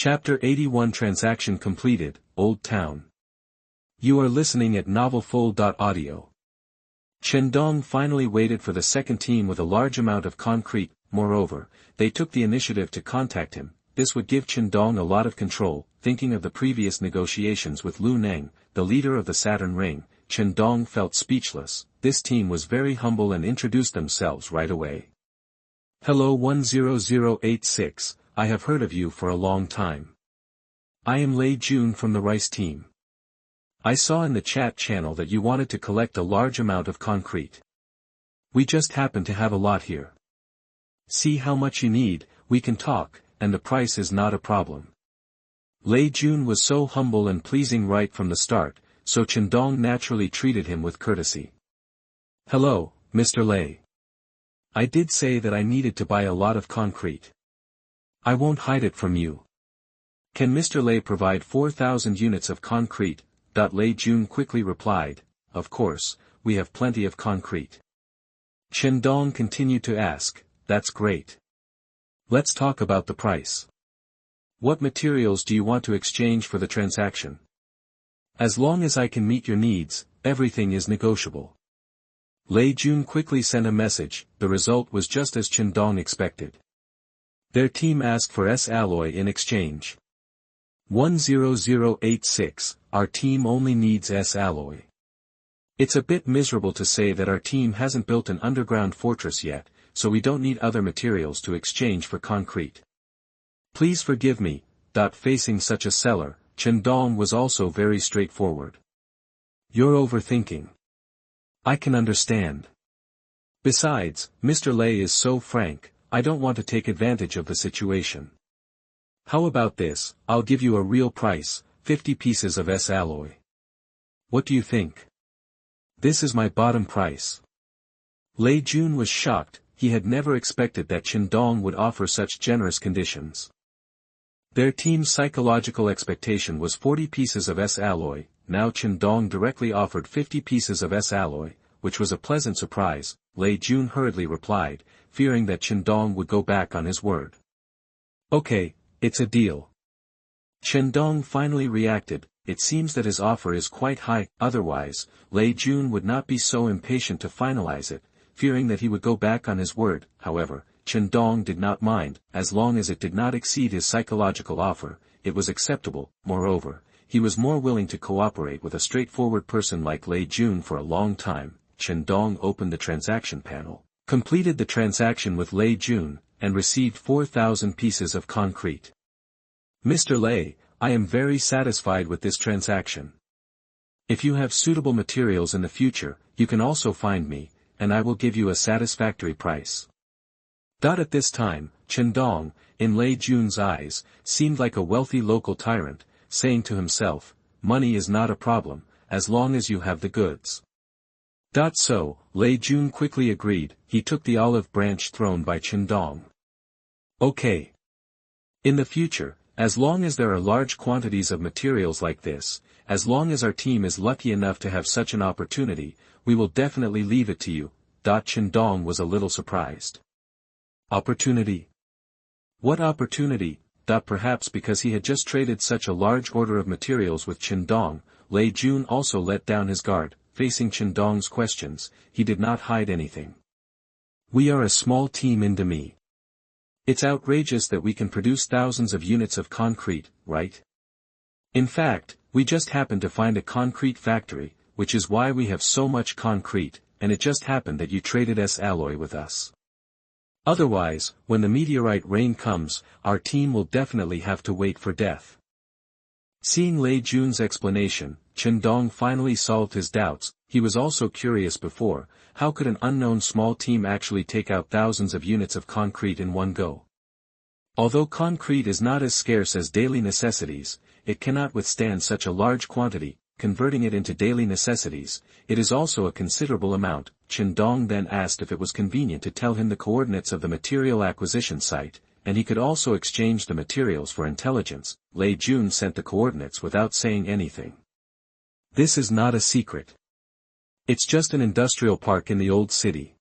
Chapter 81 Transaction completed, Old Town. You are listening at novelfull.audio. Chen Dong finally waited for the second team with a large amount of concrete. Moreover, they took the initiative to contact him. This would give Chen Dong a lot of control. Thinking of the previous negotiations with Lu Neng, the leader of the Saturn Ring, Chen Dong felt speechless. This team was very humble and introduced themselves right away. Hello 10086, I have heard of you for a long time. I am Lei Jun from the Rice team. I saw in the chat channel that you wanted to collect a large amount of concrete. We just happen to have a lot here. See how much you need, we can talk, and the price is not a problem. Lei Jun was so humble and pleasing right from the start, so Chen Dong naturally treated him with courtesy. Hello, Mr. Lei. I did say that I needed to buy a lot of concrete. I won't hide it from you. Can Mr. Lei provide 4,000 units of concrete? Lei Jun quickly replied, of course, we have plenty of concrete. Chen Dong continued to ask, that's great. Let's talk about the price. What materials do you want to exchange for the transaction? As long as I can meet your needs, everything is negotiable. Lei Jun quickly sent a message. The result was just as Chen Dong expected. Their team asked for S-alloy in exchange. 10086, our team only needs S-alloy. It's a bit miserable to say that our team hasn't built an underground fortress yet, so we don't need other materials to exchange for concrete. Please forgive me. Facing such a seller, Chen Dong was also very straightforward. You're overthinking. I can understand. Besides, Mr. Lei is so frank, I don't want to take advantage of the situation. How about this, I'll give you a real price, 50 pieces of S-alloy. What do you think? This is my bottom price. Lei Jun was shocked, he had never expected that Chen Dong would offer such generous conditions. Their team's psychological expectation was 40 pieces of S-alloy, now Chen Dong directly offered 50 pieces of S-alloy, which was a pleasant surprise. Lei Jun hurriedly replied, fearing that Chen Dong would go back on his word. Okay, it's a deal. Chen Dong finally reacted. It seems that his offer is quite high, otherwise, Lei Jun would not be so impatient to finalize it, fearing that he would go back on his word. However, Chen Dong did not mind, as long as it did not exceed his psychological offer, it was acceptable. Moreover, he was more willing to cooperate with a straightforward person like Lei Jun for a long time. Chen Dong opened the transaction panel, completed the transaction with Lei Jun, and received 4,000 pieces of concrete. Mr. Lei, I am very satisfied with this transaction. If you have suitable materials in the future, you can also find me, and I will give you a satisfactory price. At this time, Chen Dong, in Lei Jun's eyes, seemed like a wealthy local tyrant, saying to himself, money is not a problem, as long as you have the goods. So, Lei Jun quickly agreed. He took the olive branch thrown by Chen Dong. Okay. In the future, as long as there are large quantities of materials like this, as long as our team is lucky enough to have such an opportunity, we will definitely leave it to you. Chen Dong was a little surprised. Opportunity? What opportunity? Perhaps because he had just traded such a large order of materials with Chen Dong, Lei Jun also let down his guard. Facing Chen Dong's questions, he did not hide anything. We are a small team in Demi. It's outrageous that we can produce thousands of units of concrete, right? In fact, we just happened to find a concrete factory, which is why we have so much concrete, and it just happened that you traded S-alloy with us. Otherwise, when the meteorite rain comes, our team will definitely have to wait for death. Seeing Lei Jun's explanation, Chen Dong finally solved his doubts. He was also curious before, how could an unknown small team actually take out thousands of units of concrete in one go? Although concrete is not as scarce as daily necessities, it cannot withstand such a large quantity. Converting it into daily necessities, it is also a considerable amount. Chen Dong then asked if it was convenient to tell him the coordinates of the material acquisition site, and he could also exchange the materials for intelligence. Lei Jun sent the coordinates without saying anything. This is not a secret. It's just an industrial park in the old city.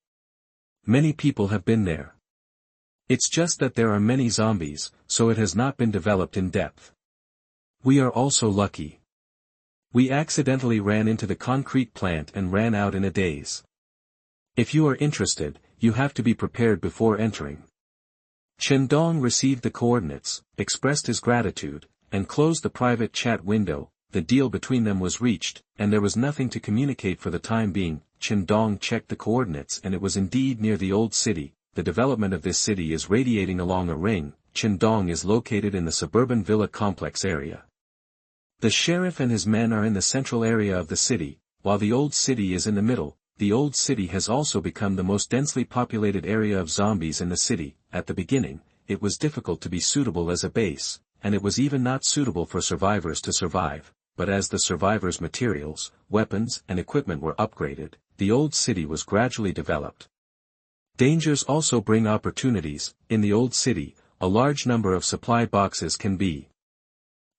Many people have been there. It's just that there are many zombies, so it has not been developed in depth. We are also lucky. We accidentally ran into the concrete plant and ran out in a daze. If you are interested, you have to be prepared before entering. Chen Dong received the coordinates, expressed his gratitude, and closed the private chat window. The deal between them was reached, and there was nothing to communicate for the time being. Chen Dong checked the coordinates and it was indeed near the old city. The development of this city is radiating along a ring. Chen Dong is located in the suburban villa complex area. The sheriff and his men are in the central area of the city, while the old city is in the middle. The old city has also become the most densely populated area of zombies in the city. At the beginning, it was difficult to be suitable as a base, and it was even not suitable for survivors to survive, but as the survivors' materials, weapons and equipment were upgraded, the old city was gradually developed. Dangers also bring opportunities. In the old city, a large number of supply boxes can be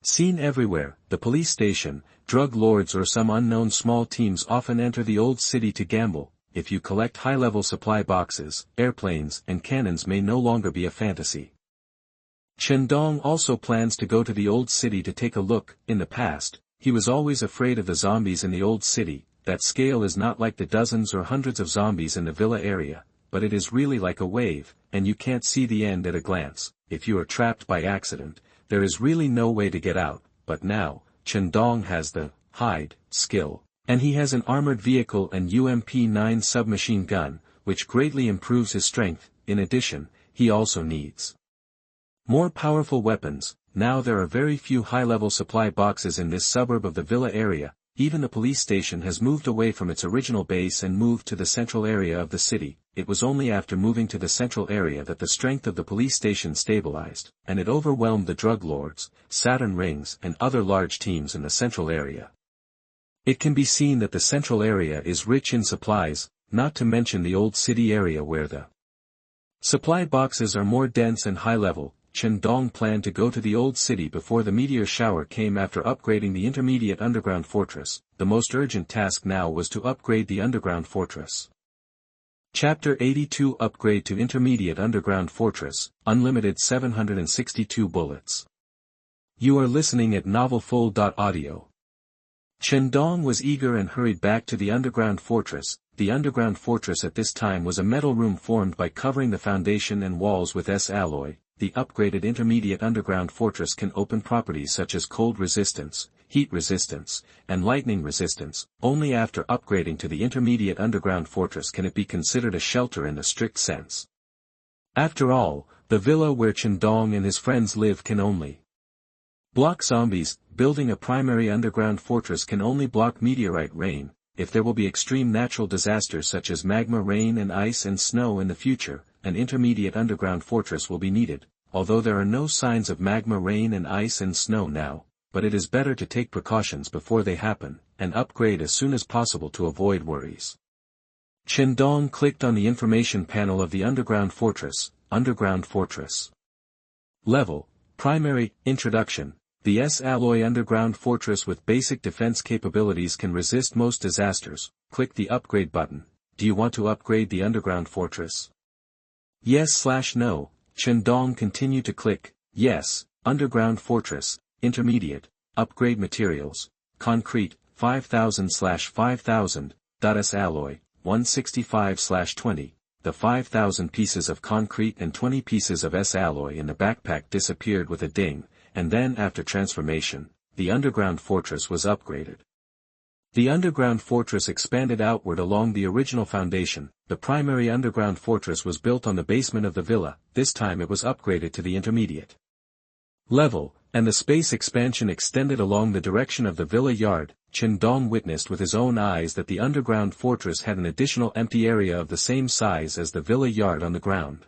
seen everywhere. The police station, drug lords or some unknown small teams often enter the old city to gamble. If you collect high-level supply boxes, airplanes and cannons may no longer be a fantasy. Chen Dong also plans to go to the old city to take a look. In the past, he was always afraid of the zombies in the old city. That scale is not like the dozens or hundreds of zombies in the villa area, but it is really like a wave, and you can't see the end at a glance. If you are trapped by accident, there is really no way to get out. But now, Chen Dong has the hide skill, and he has an armored vehicle and UMP-9 submachine gun, which greatly improves his strength. In addition, he also needs more powerful weapons. Now there are very few high-level supply boxes in this suburb of the villa area. Even the police station has moved away from its original base and moved to the central area of the city. It was only after moving to the central area that the strength of the police station stabilized, and it overwhelmed the drug lords, Saturn rings and other large teams in the central area. It can be seen that the central area is rich in supplies, not to mention the old city area where the supply boxes are more dense and high-level. Chen Dong planned to go to the old city before the meteor shower came. After upgrading the intermediate underground fortress, the most urgent task now was to upgrade the underground fortress. Chapter 82 Upgrade to Intermediate Underground Fortress, Unlimited 762 bullets. You are listening at novelfull.audio. Chen Dong was eager and hurried back to the underground fortress. The underground fortress at this time was a metal room formed by covering the foundation and walls with S-alloy. The upgraded intermediate underground fortress can open properties such as cold resistance, heat resistance, and lightning resistance. Only after upgrading to the intermediate underground fortress can it be considered a shelter in the strict sense. After all, the villa where Chen Dong and his friends live can only block zombies. Building a primary underground fortress can only block meteorite rain. If there will be extreme natural disasters such as magma rain and ice and snow in the future, an intermediate underground fortress will be needed. Although there are no signs of magma rain and ice and snow now, but it is better to take precautions before they happen, and upgrade as soon as possible to avoid worries. Chen Dong clicked on the information panel of the underground fortress. Underground fortress level, primary, introduction. The S-alloy underground fortress with basic defense capabilities can resist most disasters. Click the upgrade button. Do you want to upgrade the underground fortress? Yes/no. Chen Dong continued to click, yes. Underground fortress, intermediate, upgrade materials, concrete, 5000/5000, S-alloy, 165/20. The 5,000 pieces of concrete and 20 pieces of S-alloy in the backpack disappeared with a ding, and then after transformation, the underground fortress was upgraded. The underground fortress expanded outward along the original foundation. The primary underground fortress was built on the basement of the villa. This time it was upgraded to the intermediate level, and the space expansion extended along the direction of the villa yard. Chen Dong witnessed with his own eyes that the underground fortress had an additional empty area of the same size as the villa yard on the ground.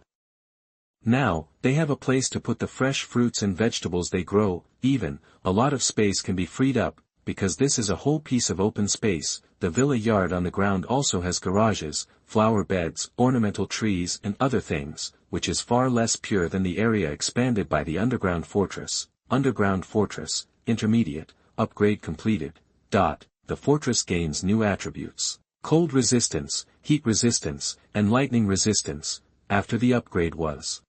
Now, they have a place to put the fresh fruits and vegetables they grow. Even, a lot of space can be freed up, because this is a whole piece of open space. The villa yard on the ground also has garages, flower beds, ornamental trees and other things, which is far less pure than the area expanded by the underground fortress. Underground fortress, intermediate, upgrade completed. The fortress gains new attributes: cold resistance, heat resistance, and lightning resistance. After the upgrade was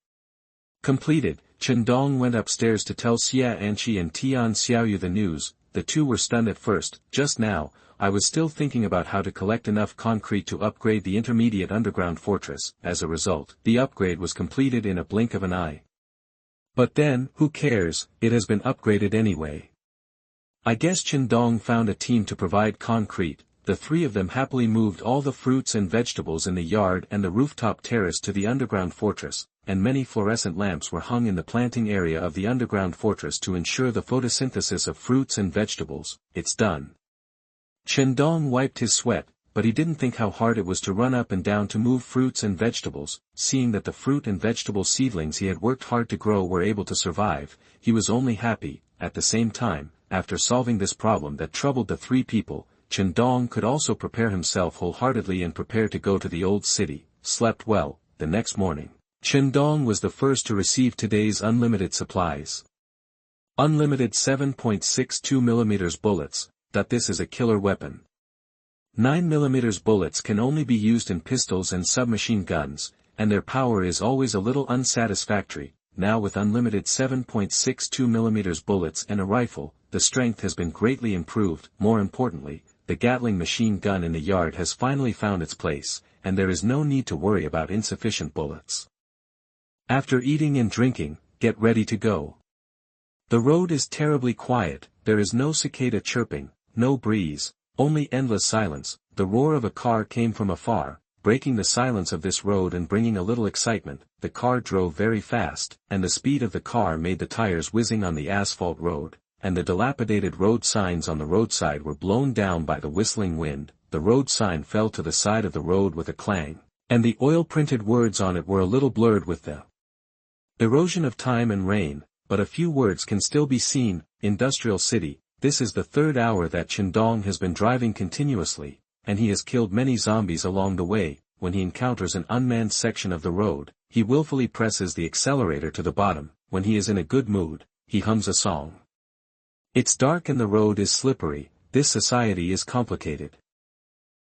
Completed, Chen Dong went upstairs to tell Xia Anqi and Tian Xiaoyu the news. The two were stunned at first. Just now, I was still thinking about how to collect enough concrete to upgrade the intermediate underground fortress. As a result, the upgrade was completed in a blink of an eye. But then, who cares, it has been upgraded anyway. I guess Chen Dong found a team to provide concrete. The three of them happily moved all the fruits and vegetables in the yard and the rooftop terrace to the underground fortress, and many fluorescent lamps were hung in the planting area of the underground fortress to ensure the photosynthesis of fruits and vegetables. It's done. Chen Dong wiped his sweat, but he didn't think how hard it was to run up and down to move fruits and vegetables. Seeing that the fruit and vegetable seedlings he had worked hard to grow were able to survive, he was only happy. At the same time, after solving this problem that troubled the three people, Chen Dong could also prepare himself wholeheartedly and prepare to go to the old city. Slept well. The next morning, Chen Dong was the first to receive today's unlimited supplies. Unlimited 7.62mm bullets. This is a killer weapon. 9mm bullets can only be used in pistols and submachine guns, and their power is always a little unsatisfactory. Now with unlimited 7.62mm bullets and a rifle, the strength has been greatly improved. More importantly, the Gatling machine gun in the yard has finally found its place, and there is no need to worry about insufficient bullets. After eating and drinking, get ready to go. The road is terribly quiet, there is no cicada chirping, no breeze, only endless silence. The roar of a car came from afar, breaking the silence of this road and bringing a little excitement. The car drove very fast, and the speed of the car made the tires whizzing on the asphalt road, and the dilapidated road signs on the roadside were blown down by the whistling wind. The road sign fell to the side of the road with a clang, and the oil-printed words on it were a little blurred with the erosion of time and rain, but a few words can still be seen. Industrial City. This is the third hour that Chen Dong has been driving continuously, and he has killed many zombies along the way. When he encounters an unmanned section of the road, he willfully presses the accelerator to the bottom. When he is in a good mood, he hums a song. It's dark and the road is slippery. This society is complicated.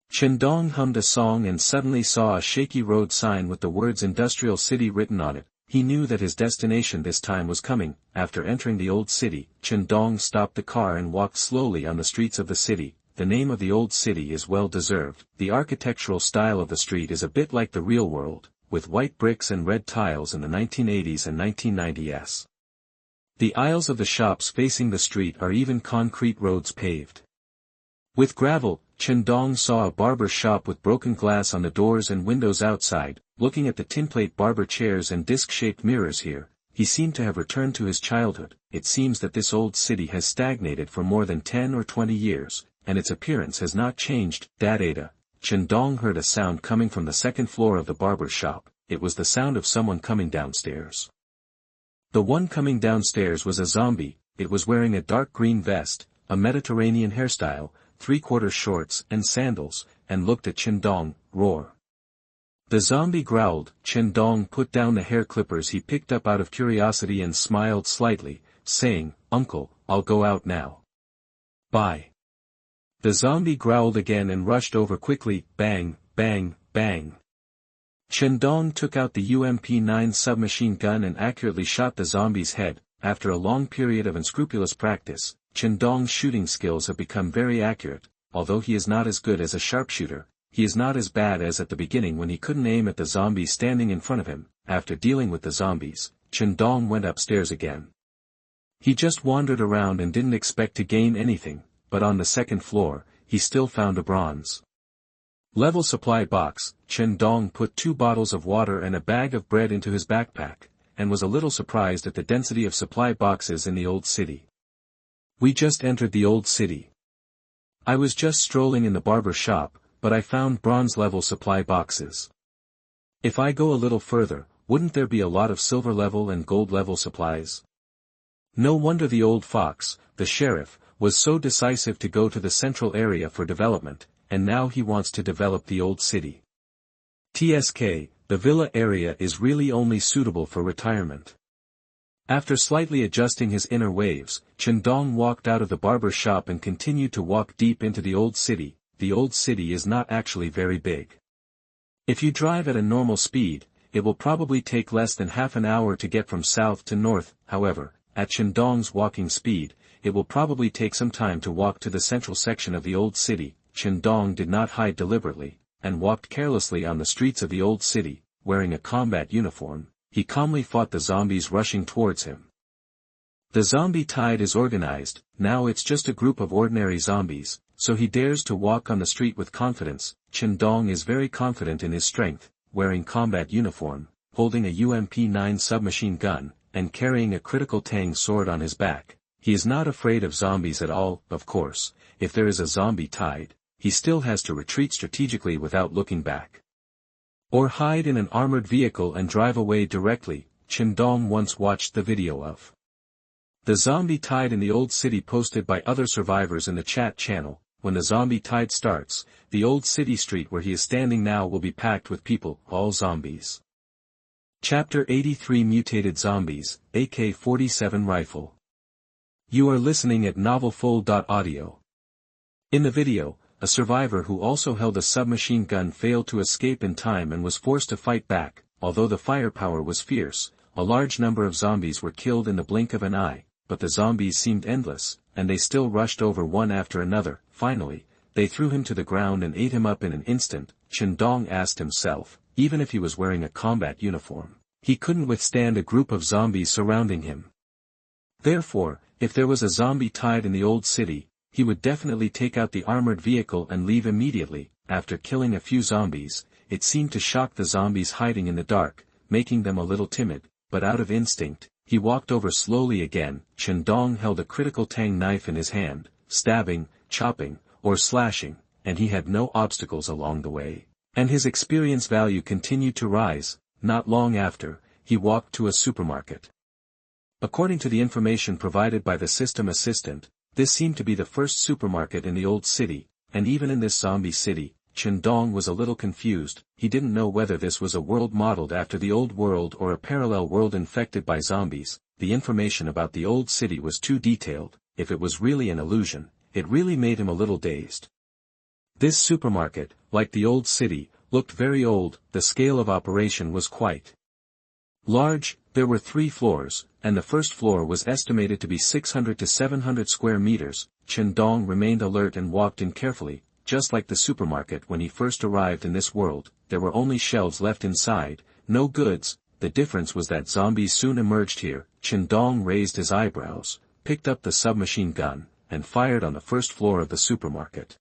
Chen Dong hummed a song and suddenly saw a shaky road sign with the words Industrial City written on it. He knew that his destination this time was coming. After entering the old city, Chen Dong stopped the car and walked slowly on the streets of the city. The name of the old city is well deserved. The architectural style of the street is a bit like the real world, with white bricks and red tiles in the 1980s and 1990s. The aisles of the shops facing the street are even concrete roads paved with gravel. Chen Dong saw a barber shop with broken glass on the doors and windows outside. Looking at the tinplate barber chairs and disc-shaped mirrors here, he seemed to have returned to his childhood. It seems that this old city has stagnated for more than 10 or 20 years, and its appearance has not changed. Data. Chen Dong heard a sound coming from the second floor of the barber shop. It was the sound of someone coming downstairs. The one coming downstairs was a zombie. It was wearing a dark green vest, a Mediterranean hairstyle, three-quarter shorts and sandals, and looked at Chen Dong. Roar. The zombie growled. Chen Dong put down the hair clippers he picked up out of curiosity and smiled slightly, saying, "Uncle, I'll go out now. Bye." The zombie growled again and rushed over quickly. Bang, bang, bang. Chen Dong took out the UMP-9 submachine gun and accurately shot the zombie's head. After a long period of unscrupulous practice, Chen Dong's shooting skills have become very accurate. Although he is not as good as a sharpshooter, he is not as bad as at the beginning when he couldn't aim at the zombies standing in front of him. After dealing with the zombies, Chen Dong went upstairs again. He just wandered around and didn't expect to gain anything, but on the second floor, he still found a bronze level supply box. Chen Dong put 2 bottles of water and a bag of bread into his backpack, and was a little surprised at the density of supply boxes in the old city. We just entered the old city. I was just strolling in the barber shop, but I found bronze-level supply boxes. If I go a little further, wouldn't there be a lot of silver-level and gold-level supplies? No wonder the old fox, the sheriff, was so decisive to go to the central area for development, and now he wants to develop the old city. TSK, the villa area is really only suitable for retirement. After slightly adjusting his inner waves, Chen Dong walked out of the barber shop and continued to walk deep into the old city. The old city is not actually very big. If you drive at a normal speed, it will probably take less than half an hour to get from south to north. However, at Chen Dong's walking speed, it will probably take some time to walk to the central section of the old city. Chen Dong did not hide deliberately, and walked carelessly on the streets of the old city, wearing a combat uniform. He calmly fought the zombies rushing towards him. The zombie tide is organized, now it's just a group of ordinary zombies, so he dares to walk on the street with confidence. Chen Dong is very confident in his strength, wearing combat uniform, holding a UMP-9 submachine gun, and carrying a critical Tang sword on his back. He is not afraid of zombies at all. Of course, if there is a zombie tide, he still has to retreat strategically without looking back. Or hide in an armored vehicle and drive away directly. Chen Dong once watched the video of the zombie tide in the old city posted by other survivors in the chat channel. When the zombie tide starts, the old city street where he is standing now will be packed with people, all zombies. Chapter 83 Mutated Zombies, AK-47 Rifle. You are listening at novelfull.audio. In the video, a survivor who also held a submachine gun failed to escape in time and was forced to fight back. Although the firepower was fierce, a large number of zombies were killed in the blink of an eye, but the zombies seemed endless, and they still rushed over one after another. Finally, they threw him to the ground and ate him up in an instant. Chen Dong asked himself, even if he was wearing a combat uniform, he couldn't withstand a group of zombies surrounding him. Therefore, if there was a zombie tide in the old city, he would definitely take out the armored vehicle and leave immediately. After killing a few zombies, it seemed to shock the zombies hiding in the dark, making them a little timid, but out of instinct, he walked over slowly again. Chen Dong held a critical Tang knife in his hand, stabbing, chopping, or slashing, and he had no obstacles along the way. And his experience value continued to rise. Not long after, he walked to a supermarket. According to the information provided by the system assistant, this seemed to be the first supermarket in the old city, and even in this zombie city, Chen Dong was a little confused. He didn't know whether this was a world modeled after the old world or a parallel world infected by zombies. The information about the old city was too detailed. If it was really an illusion, it really made him a little dazed. This supermarket, like the old city, looked very old. The scale of operation was quite large. There were 3 floors, and the first floor was estimated to be 600 to 700 square meters. Chen Dong remained alert and walked in carefully. Just like the supermarket when he first arrived in this world, there were only shelves left inside, no goods. The difference was that zombies soon emerged here. Chen Dong raised his eyebrows, picked up the submachine gun, and fired on the first floor of the supermarket.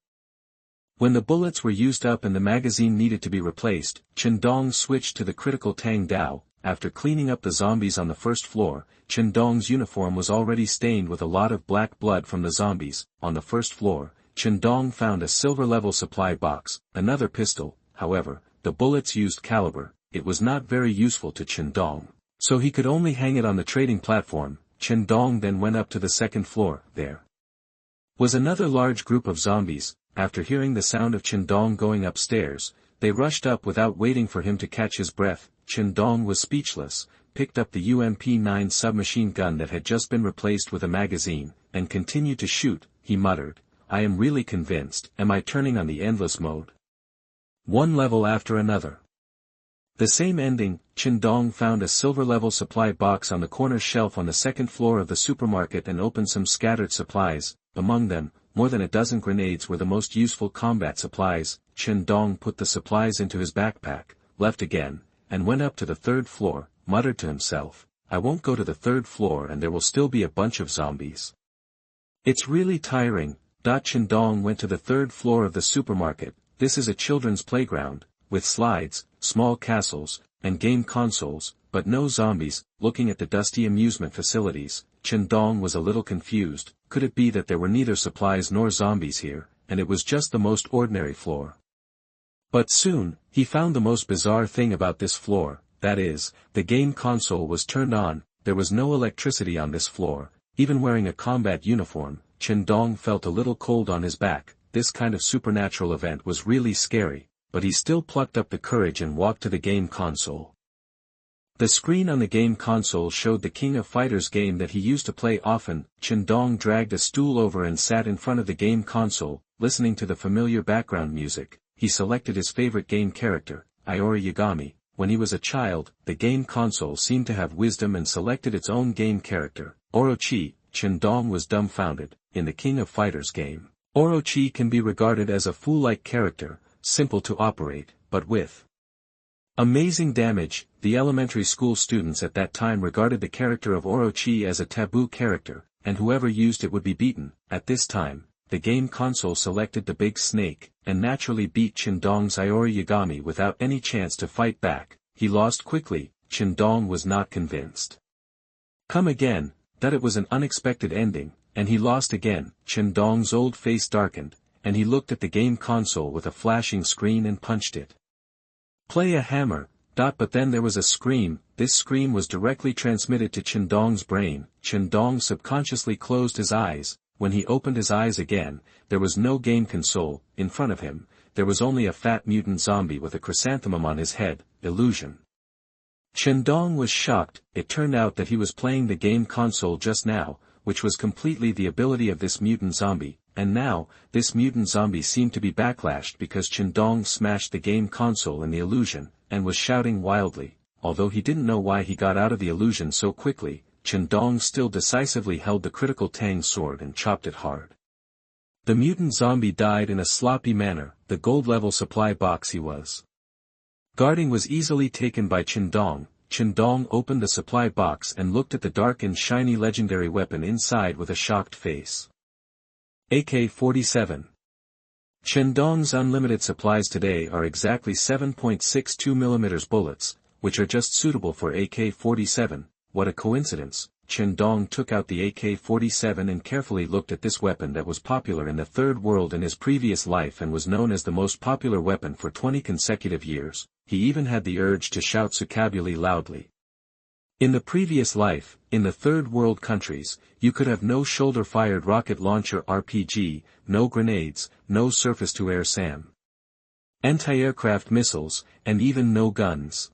When the bullets were used up and the magazine needed to be replaced, Chen Dong switched to the critical Tang Dao. After cleaning up the zombies on the first floor, Chen Dong's uniform was already stained with a lot of black blood from the zombies. On the first floor, Chen Dong found a silver-level supply box, another pistol. However, the bullets used caliber. It was not very useful to Chen Dong, so he could only hang it on the trading platform. Chen Dong then went up to the second floor. There was another large group of zombies. After hearing the sound of Chen Dong going upstairs, they rushed up without waiting for him to catch his breath. Chen Dong was speechless, picked up the UMP-9 submachine gun that had just been replaced with a magazine, and continued to shoot. He muttered, I am really convinced. Am I turning on the endless mode? One level after another. The same ending. Chen Dong found a silver-level supply box on the corner shelf on the second floor of the supermarket and opened some scattered supplies. Among them, more than a dozen grenades were the most useful combat supplies. Chen Dong put the supplies into his backpack, left again, and went up to the third floor, muttered to himself, I won't go to the third floor and there will still be a bunch of zombies. It's really tiring. Chen Dong went to the third floor of the supermarket. This is a children's playground, with slides, small castles, and game consoles, but no zombies. Looking at the dusty amusement facilities, Chen Dong was a little confused. Could it be that there were neither supplies nor zombies here, and it was just the most ordinary floor? But soon, he found the most bizarre thing about this floor, that is, the game console was turned on. There was no electricity on this floor. Even wearing a combat uniform, Chen Dong felt a little cold on his back. This kind of supernatural event was really scary, but he still plucked up the courage and walked to the game console. The screen on the game console showed the King of Fighters game that he used to play often. Chen Dong dragged a stool over and sat in front of the game console, listening to the familiar background music. He selected his favorite game character, Iori Yagami. when he was a child, the game console seemed to have wisdom and selected its own game character, Orochi. Chen Dong was dumbfounded. In the King of Fighters game, Orochi can be regarded as a fool-like character, simple to operate, but with amazing damage. The elementary school students at that time regarded the character of Orochi as a taboo character, and whoever used it would be beaten. At this time, the game console selected the big snake, and naturally beat Chen Dong's Iori Yagami without any chance to fight back. He lost quickly. Chen Dong was not convinced. Come again, that it was an unexpected ending, and he lost again. Chen Dong's old face darkened, and he looked at the game console with a flashing screen and punched it. Play a hammer. But then there was a scream. This scream was directly transmitted to Chen Dong's brain. Chen Dong subconsciously closed his eyes. When he opened his eyes again, there was no game console. In front of him, there was only a fat mutant zombie with a chrysanthemum on his head. Illusion. Chen Dong was shocked. It turned out that he was playing the game console just now, which was completely the ability of this mutant zombie, and now, this mutant zombie seemed to be backlashed because Chen Dong smashed the game console in the illusion, and was shouting wildly. Although he didn't know why he got out of the illusion so quickly, Chen Dong still decisively held the critical Tang sword and chopped it hard. The mutant zombie died in a sloppy manner. The gold-level supply box he was guarding was easily taken by Chen Dong. Chen Dong opened the supply box and looked at the dark and shiny legendary weapon inside with a shocked face. AK-47. Chen Dong's unlimited supplies today are exactly 7.62mm bullets, which are just suitable for AK-47. What a coincidence. Chen Dong took out the AK-47 and carefully looked at this weapon that was popular in the Third World in his previous life and was known as the most popular weapon for 20 consecutive years. He even had the urge to shout Tsukabuli loudly. In the previous life, in the Third World countries, you could have no shoulder-fired rocket launcher RPG, no grenades, no surface-to-air SAM, anti-aircraft missiles, and even no guns.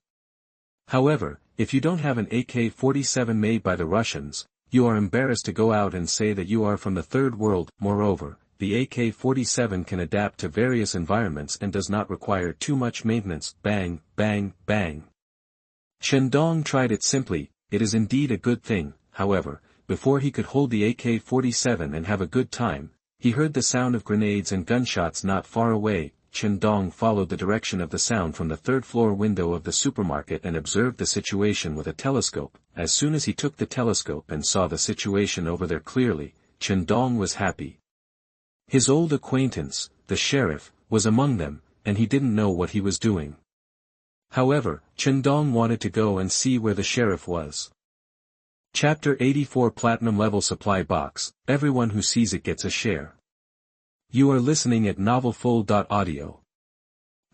However, if you don't have an AK-47 made by the Russians, you are embarrassed to go out and say that you are from the Third World. Moreover, the AK-47 can adapt to various environments and does not require too much maintenance. Bang, bang, bang. Chen Dong tried it simply. It is indeed a good thing. However, before he could hold the AK-47 and have a good time, he heard the sound of grenades and gunshots not far away. Chen Dong followed the direction of the sound from the third-floor window of the supermarket and observed the situation with a telescope. As soon as he took the telescope and saw the situation over there clearly, Chen Dong was happy. His old acquaintance, the sheriff, was among them, and he didn't know what he was doing. However, Chen Dong wanted to go and see where the sheriff was. Chapter 84 Platinum Level Supply Box. Everyone who sees it gets a share. You are listening at novelfull.audio.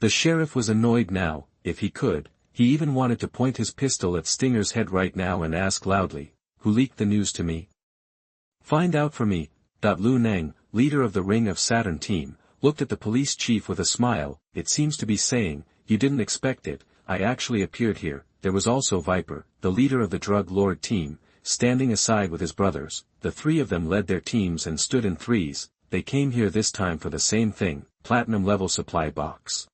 The sheriff was annoyed now. If he could, he even wanted to point his pistol at Stinger's head right now and ask loudly, "Who leaked the news to me? Find out for me." Lu Neng, leader of the Ring of Saturn team, looked at the police chief with a smile. It seems to be saying, "You didn't expect it, I actually appeared here." There was also Viper, the leader of the Drug Lord team, standing aside with his brothers. The three of them led their teams and stood in threes. They came here this time for the same thing, platinum level supply box.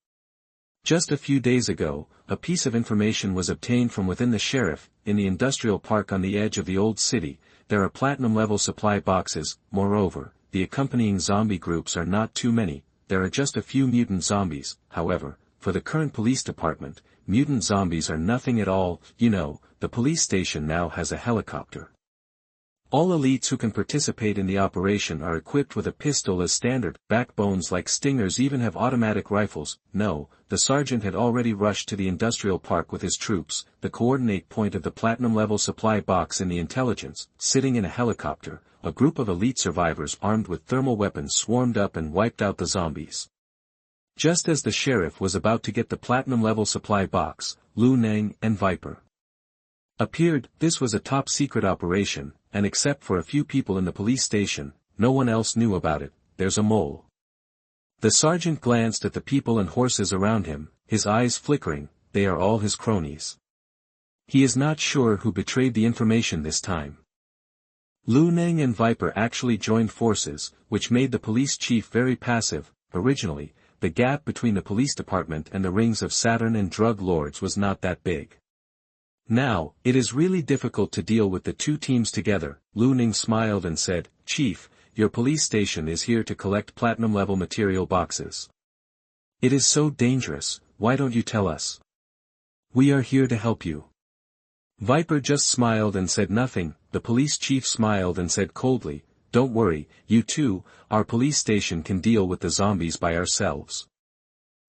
Just a few days ago, a piece of information was obtained from within the sheriff. In the industrial park on the edge of the old city, there are platinum level supply boxes. Moreover, the accompanying zombie groups are not too many. There are just a few mutant zombies. However, for the current police department, mutant zombies are nothing at all. You know, the police station now has a helicopter. All elites who can participate in the operation are equipped with a pistol as standard. Backbones like Stingers even have automatic rifles. No, the sergeant had already rushed to the industrial park with his troops, the coordinate point of the platinum level supply box in the intelligence. Sitting in a helicopter, a group of elite survivors armed with thermal weapons swarmed up and wiped out the zombies. Just as the sheriff was about to get the platinum level supply box, Lu Neng and Viper appeared. This was a top-secret operation, and except for a few people in the police station, no one else knew about it. There's a mole. The sergeant glanced at the people and horses around him, his eyes flickering. They are all his cronies. He is not sure who betrayed the information this time. Lu Neng and Viper actually joined forces, which made the police chief very passive. Originally, the gap between the police department and the rings of Saturn and drug lords was not that big. Now, it is really difficult to deal with the two teams together. Lu Ning smiled and said, Chief, your police station is here to collect platinum-level material boxes. It is so dangerous, why don't you tell us? We are here to help you. Viper just smiled and said nothing. The police chief smiled and said coldly, Don't worry, you two, our police station can deal with the zombies by ourselves.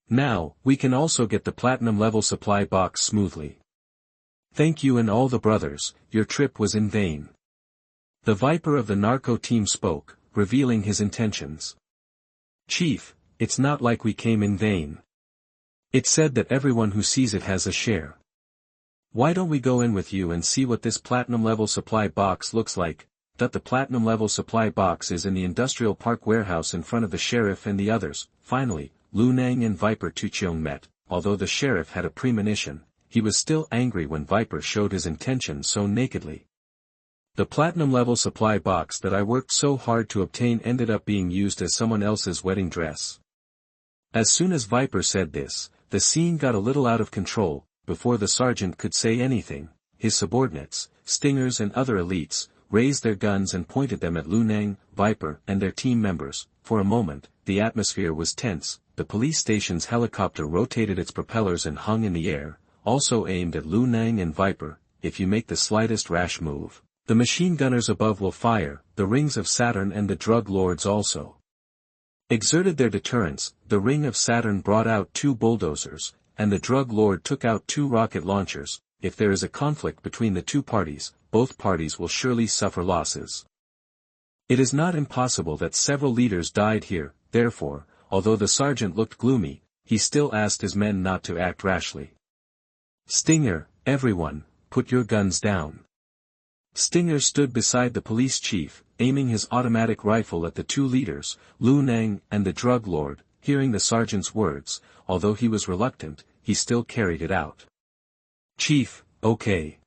Now, we can also get the platinum-level supply box smoothly. Thank you and all the brothers, your trip was in vain. The Viper of the narco team spoke, revealing his intentions. Chief, it's not like we came in vain. It's said that everyone who sees it has a share. Why don't we go in with you and see what this platinum-level supply box looks like? That the platinum-level supply box is in the industrial park warehouse in front of the sheriff and the others. Finally, Lu Nang and Viper Tucheong met. Although the sheriff had a premonition, he was still angry when Viper showed his intentions so nakedly. The platinum-level supply box that I worked so hard to obtain ended up being used as someone else's wedding dress. As soon as Viper said this, the scene got a little out of control. Before the sergeant could say anything, his subordinates, stingers and other elites, raised their guns and pointed them at Lu Nang, Viper and their team members. For a moment, the atmosphere was tense. The police station's helicopter rotated its propellers and hung in the air, also aimed at Lu Nang and Viper. If you make the slightest rash move, the machine gunners above will fire. The rings of Saturn and the drug lords also exerted their deterrence. The ring of Saturn brought out 2 bulldozers, and the drug lord took out 2 rocket launchers. If there is a conflict between the two parties, both parties will surely suffer losses. It is not impossible that several leaders died here. Therefore, although the sergeant looked gloomy, he still asked his men not to act rashly. Stinger, everyone, put your guns down. Stinger stood beside the police chief, aiming his automatic rifle at the 2 leaders, Lu Nang and the drug lord. Hearing the sergeant's words, although he was reluctant, he still carried it out. Chief, okay.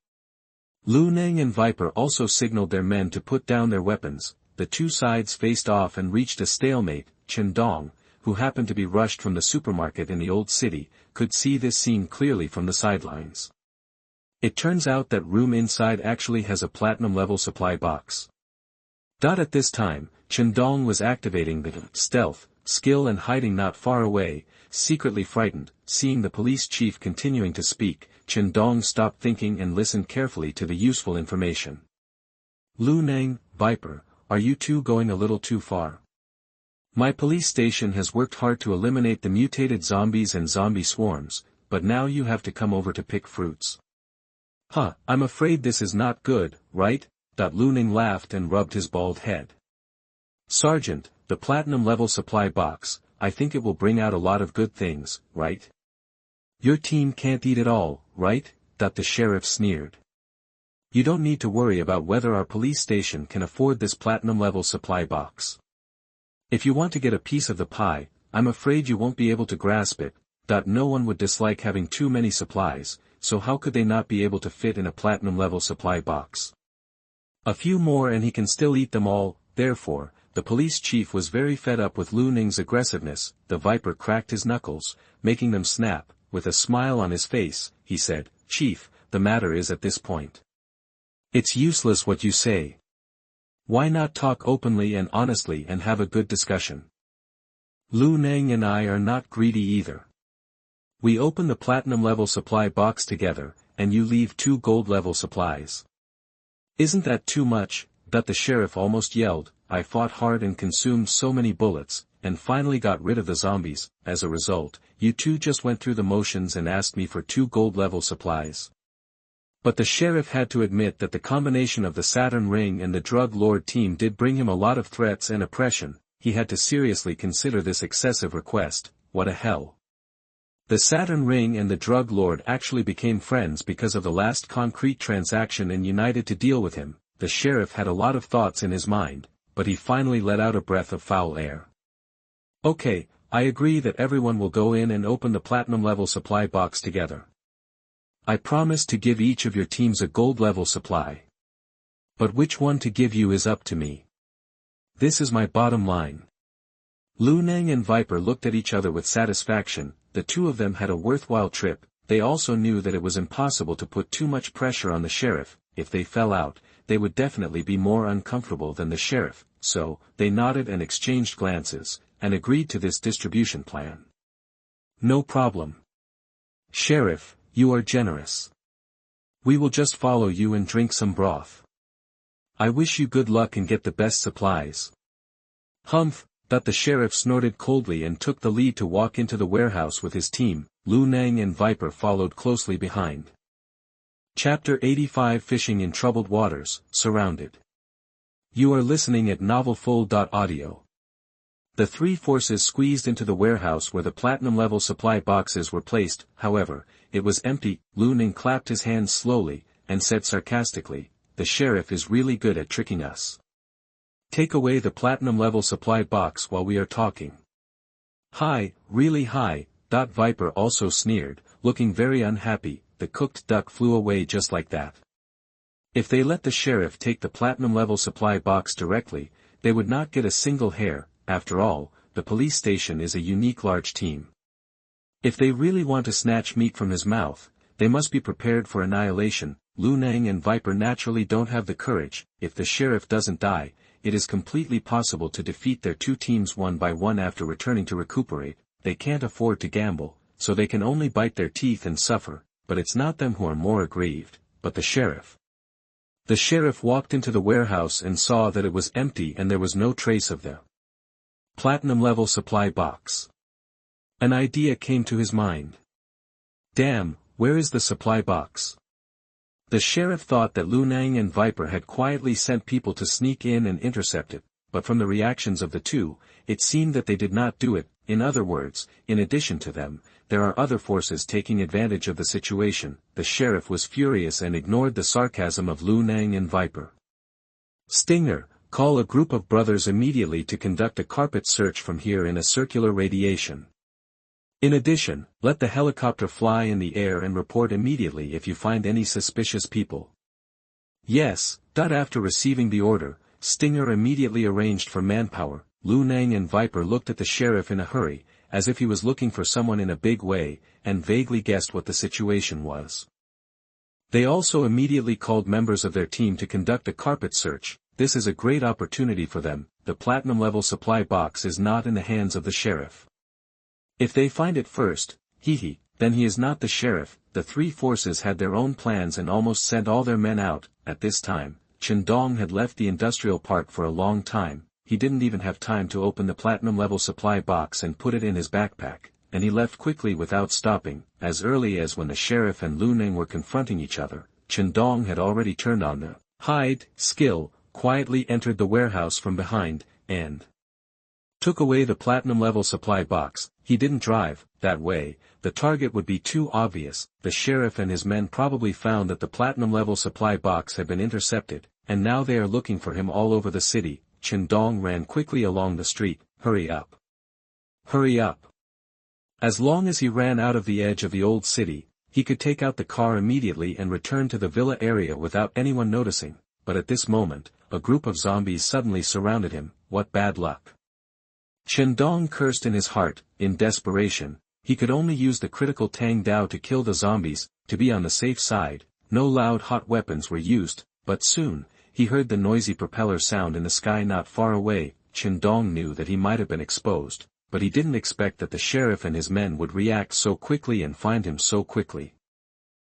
Lu Nang and Viper also signaled their men to put down their weapons. The two sides faced off and reached a stalemate. Chen Dong, who happened to be rushed from the supermarket in the old city, could see this scene clearly from the sidelines. It turns out that room inside actually has a platinum-level supply box. At this time, Chen Dong was activating the stealth skill and hiding not far away, secretly frightened. Seeing the police chief continuing to speak, Chen Dong stopped thinking and listened carefully to the useful information. Lu Nang, Viper, are you two going a little too far? My police station has worked hard to eliminate the mutated zombies and zombie swarms, but now you have to come over to pick fruits. I'm afraid this is not good, right? Lu Ning laughed and rubbed his bald head. Sergeant, the platinum-level supply box, I think it will bring out a lot of good things, right? Your team can't eat it all, right? The sheriff sneered. You don't need to worry about whether our police station can afford this platinum-level supply box. If you want to get a piece of the pie, I'm afraid you won't be able to grasp it. No one would dislike having too many supplies, so how could they not be able to fit in a platinum-level supply box? A few more and he can still eat them all. Therefore, the police chief was very fed up with Lu Ning's aggressiveness. The Viper cracked his knuckles, making them snap. With a smile on his face, he said, Chief, the matter is at this point. It's useless what you say. Why not talk openly and honestly and have a good discussion? Lu Nang and I are not greedy either. We open the platinum-level supply box together, and you leave 2 gold-level supplies. Isn't that too much? The sheriff almost yelled. I fought hard and consumed so many bullets, and finally got rid of the zombies. As a result, you two just went through the motions and asked me for 2 gold-level supplies. But the sheriff had to admit that the combination of the Saturn ring and the drug lord team did bring him a lot of threats and oppression. He had to seriously consider this excessive request. What a hell. The Saturn ring and the drug lord actually became friends because of the last concrete transaction and united to deal with him. The sheriff had a lot of thoughts in his mind, but he finally let out a breath of foul air. Okay, I agree that everyone will go in and open the platinum-level supply box together. I promise to give each of your teams a gold-level supply. But which one to give you is up to me. This is my bottom line. Lu Nang and Viper looked at each other with satisfaction. The two of them had a worthwhile trip. They also knew that it was impossible to put too much pressure on the sheriff. If they fell out, they would definitely be more uncomfortable than the sheriff, so, they nodded and exchanged glances, and agreed to this distribution plan. No problem. Sheriff, you are generous. We will just follow you and drink some broth. I wish you good luck and get the best supplies. Humph, that the sheriff snorted coldly and took the lead to walk into the warehouse with his team. Lu Nang and Viper followed closely behind. Chapter 85 Fishing in Troubled Waters, Surrounded. You are listening at novelfull.audio. The three forces squeezed into the warehouse where the platinum-level supply boxes were placed. However, it was empty. Lu Nang clapped his hands slowly, and said sarcastically, "The sheriff is really good at tricking us. Take away the platinum-level supply box while we are talking." "Hi, really hi," Viper also sneered, looking very unhappy. The cooked duck flew away just like that. If they let the sheriff take the platinum-level supply box directly, they would not get a single hair. After all, the police station is a unique large team. If they really want to snatch meat from his mouth, they must be prepared for annihilation. Lu Nang and Viper naturally don't have the courage. If the sheriff doesn't die, it is completely possible to defeat their two teams one by one after returning to recuperate. They can't afford to gamble, so they can only bite their teeth and suffer, but it's not them who are more aggrieved, but the sheriff. The sheriff walked into the warehouse and saw that it was empty and there was no trace of the platinum-level supply box. An idea came to his mind. Damn, where is the supply box? The sheriff thought that Lu Nang and Viper had quietly sent people to sneak in and intercept it, but from the reactions of the two, it seemed that they did not do it. In other words, in addition to them, there are other forces taking advantage of the situation. The sheriff was furious and ignored the sarcasm of Lu Nang and Viper. Stinger, call a group of brothers immediately to conduct a carpet search from here in a circular radiation. In addition, let the helicopter fly in the air and report immediately if you find any suspicious people. Yes. After receiving the order, Stinger immediately arranged for manpower. Lu Nang and Viper looked at the sheriff in a hurry, as if he was looking for someone in a big way, and vaguely guessed what the situation was. They also immediately called members of their team to conduct a carpet search. This is a great opportunity for them. The platinum-level supply box is not in the hands of the sheriff. If they find it first, then he is not the sheriff. The three forces had their own plans and almost sent all their men out. At this time, Chen Dong had left the industrial park for a long time. He didn't even have time to open the platinum-level supply box and put it in his backpack, and he left quickly without stopping. As early as when the sheriff and Lu Nang were confronting each other, Chen Dong had already turned on the hide skill, quietly entered the warehouse from behind, and took away the platinum-level supply box. He didn't drive that way. The target would be too obvious. The sheriff and his men probably found that the platinum-level supply box had been intercepted, and now they are looking for him all over the city. Chen Dong ran quickly along the street. Hurry up. Hurry up. As long as he ran out of the edge of the old city, he could take out the car immediately and return to the villa area without anyone noticing. But at this moment, a group of zombies suddenly surrounded him. What bad luck. Chen Dong cursed in his heart. In desperation, he could only use the critical Tang Dao to kill the zombies. To be on the safe side, no loud hot weapons were used, but soon, he heard the noisy propeller sound in the sky not far away. Chen Dong knew that he might have been exposed, but he didn't expect that the sheriff and his men would react so quickly and find him so quickly.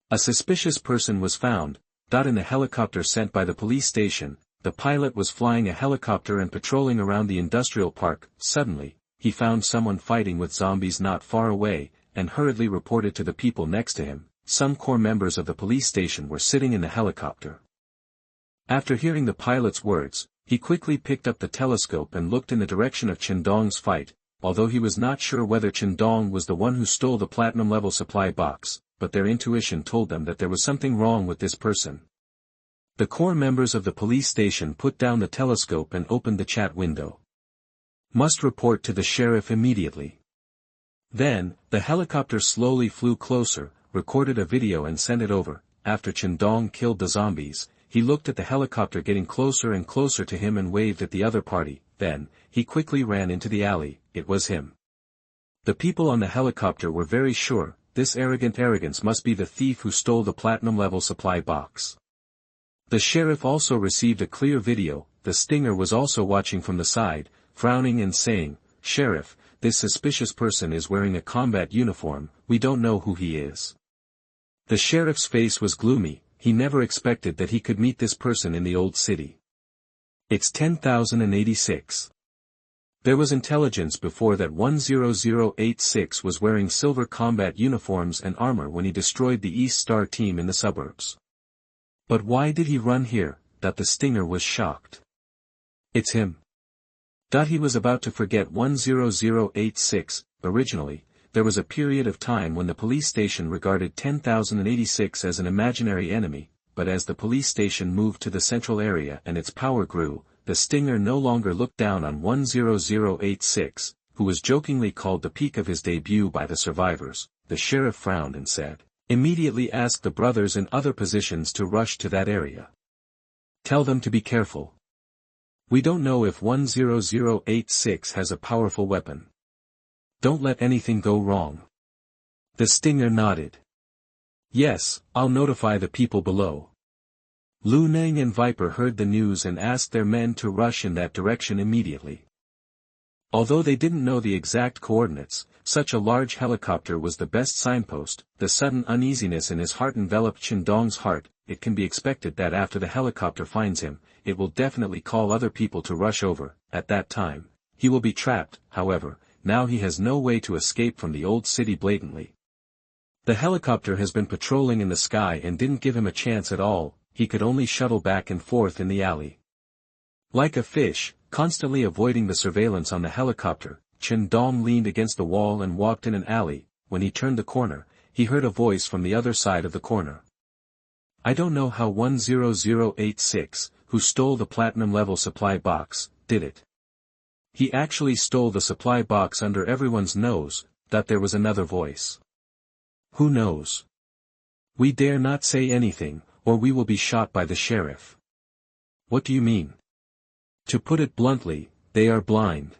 A suspicious person was found. In the helicopter sent by the police station, the pilot was flying a helicopter and patrolling around the industrial park. Suddenly, he found someone fighting with zombies not far away, and hurriedly reported to the people next to him. Some core members of the police station were sitting in the helicopter. After hearing the pilot's words, he quickly picked up the telescope and looked in the direction of Chen Dong's fight. Although he was not sure whether Chen Dong was the one who stole the platinum-level supply box, but their intuition told them that there was something wrong with this person. The core members of the police station put down the telescope and opened the chat window. Must report to the sheriff immediately. Then, the helicopter slowly flew closer, recorded a video and sent it over. After Chen Dong killed the zombies, he looked at the helicopter getting closer and closer to him and waved at the other party. Then, he quickly ran into the alley. It was him. The people on the helicopter were very sure, this arrogance must be the thief who stole the platinum-level supply box. The sheriff also received a clear video. The stinger was also watching from the side, frowning and saying, "Sheriff, this suspicious person is wearing a combat uniform, we don't know who he is." The sheriff's face was gloomy. He never expected that he could meet this person in the old city. It's 10,086. There was intelligence before that 10086 was wearing silver combat uniforms and armor when he destroyed the East Star team in the suburbs. But why did he run here? That the stinger was shocked. It's him. He was about to forget 10086. Originally, there was a period of time when the police station regarded 10,086 as an imaginary enemy, but as the police station moved to the central area and its power grew, the stinger no longer looked down on 10086, who was jokingly called the peak of his debut by the survivors. The sheriff frowned and said, "Immediately ask the brothers in other positions to rush to that area. Tell them to be careful. We don't know if 10086 has a powerful weapon. Don't let anything go wrong." The stinger nodded. "Yes, I'll notify the people below." Lu Neng and Viper heard the news and asked their men to rush in that direction immediately. Although they didn't know the exact coordinates, such a large helicopter was the best signpost. The sudden uneasiness in his heart enveloped Chen Dong's heart. It can be expected that after the helicopter finds him, it will definitely call other people to rush over. At that time, he will be trapped. However, now he has no way to escape from the old city blatantly. The helicopter has been patrolling in the sky and didn't give him a chance at all. He could only shuttle back and forth in the alley. Like a fish, constantly avoiding the surveillance on the helicopter, Chen Dong leaned against the wall and walked in an alley. When he turned the corner, he heard a voice from the other side of the corner. "I don't know how 10086, who stole the platinum-level supply box, did it. He actually stole the supply box under everyone's nose." That there was another voice. "Who knows? We dare not say anything, or we will be shot by the sheriff." "What do you mean?" "To put it bluntly, they are blind."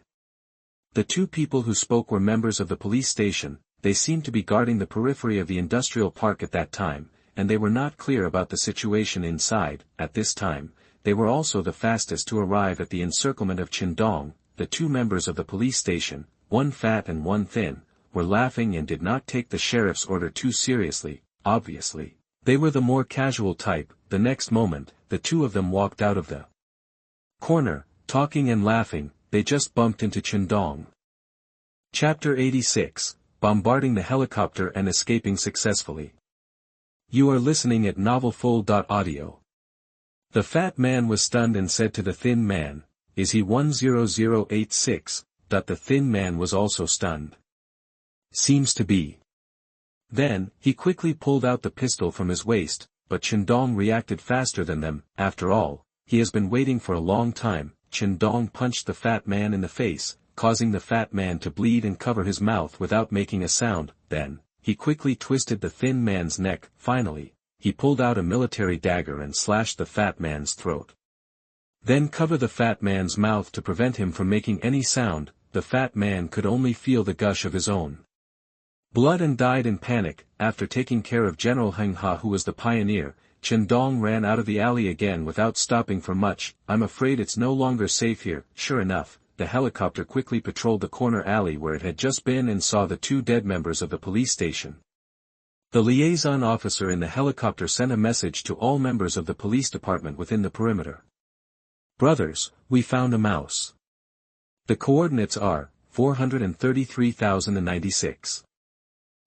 The two people who spoke were members of the police station. They seemed to be guarding the periphery of the industrial park at that time, and they were not clear about the situation inside. At this time, they were also the fastest to arrive at the encirclement of Chen Dong. The two members of the police station, one fat and one thin, were laughing and did not take the sheriff's order too seriously. Obviously, they were the more casual type. The next moment, the two of them walked out of the corner, talking and laughing. They just bumped into Chen Dong. Chapter 86, Bombarding the Helicopter and Escaping Successfully. You are listening at novelfull.audio. The fat man was stunned and said to the thin man, "Is he 10086? The thin man was also stunned. "Seems to be." Then, he quickly pulled out the pistol from his waist, but Chen Dong reacted faster than them. After all, he has been waiting for a long time. Chen Dong punched the fat man in the face, causing the fat man to bleed and cover his mouth without making a sound. Then, he quickly twisted the thin man's neck. Finally, he pulled out a military dagger and slashed the fat man's throat. Then cover the fat man's mouth to prevent him from making any sound. The fat man could only feel the gush of his own blood and died in panic. After taking care of General Heng Ha, who was the pioneer, Chen Dong ran out of the alley again without stopping for much. "I'm afraid it's no longer safe here." Sure enough, the helicopter quickly patrolled the corner alley where it had just been and saw the two dead members of the police station. The liaison officer in the helicopter sent a message to all members of the police department within the perimeter. "Brothers, we found a mouse. The coordinates are 433,096.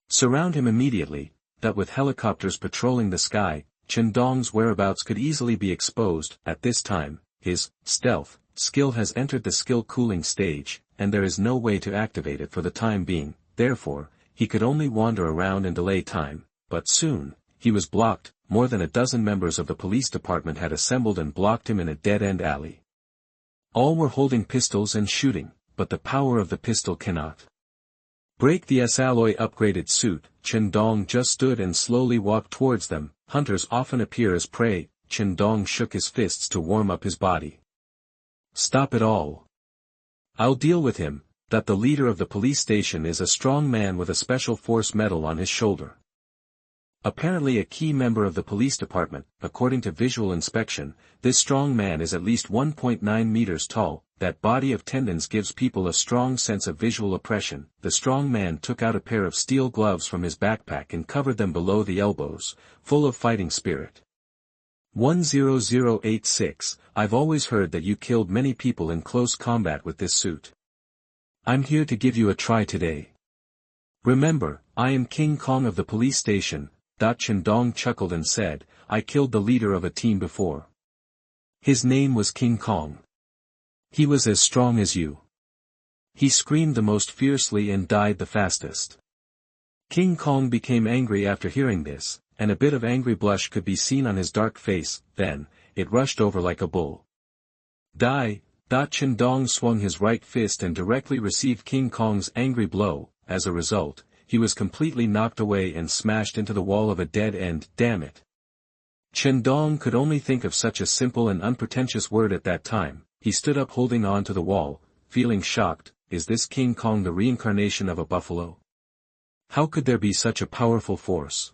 Surround him immediately." That with helicopters patrolling the sky, Chen Dong's whereabouts could easily be exposed. At this time, his stealth skill has entered the skill cooling stage, and there is no way to activate it for the time being. Therefore, he could only wander around and delay time. But soon, he was blocked. More than a dozen members of the police department had assembled and blocked him in a dead-end alley. All were holding pistols and shooting, but the power of the pistol cannot break the S-alloy upgraded suit. Chen Dong just stood and slowly walked towards them. Hunters often appear as prey. Chen Dong shook his fists to warm up his body. Stop it all. I'll deal with him. That the leader of the police station is a strong man with a special force medal on his shoulder. Apparently a key member of the police department. According to visual inspection, this strong man is at least 1.9 meters tall. That body of tendons gives people a strong sense of visual oppression. The strong man took out a pair of steel gloves from his backpack and covered them below the elbows, full of fighting spirit. 10086, I've always heard that you killed many people in close combat with this suit. I'm here to give you a try today. Remember, I am King Kong of the police station. Chen Dong chuckled and said, I killed the leader of a team before. His name was King Kong. He was as strong as you. He screamed the most fiercely and died the fastest. King Kong became angry after hearing this, and a bit of angry blush could be seen on his dark face. Then, it rushed over like a bull. Die! Chen Dong swung his right fist and directly received King Kong's angry blow. As a result, he was completely knocked away and smashed into the wall of a dead end. Damn it. Chen Dong could only think of such a simple and unpretentious word at that time. He stood up holding on to the wall, feeling shocked. Is this King Kong the reincarnation of a buffalo? How could there be such a powerful force?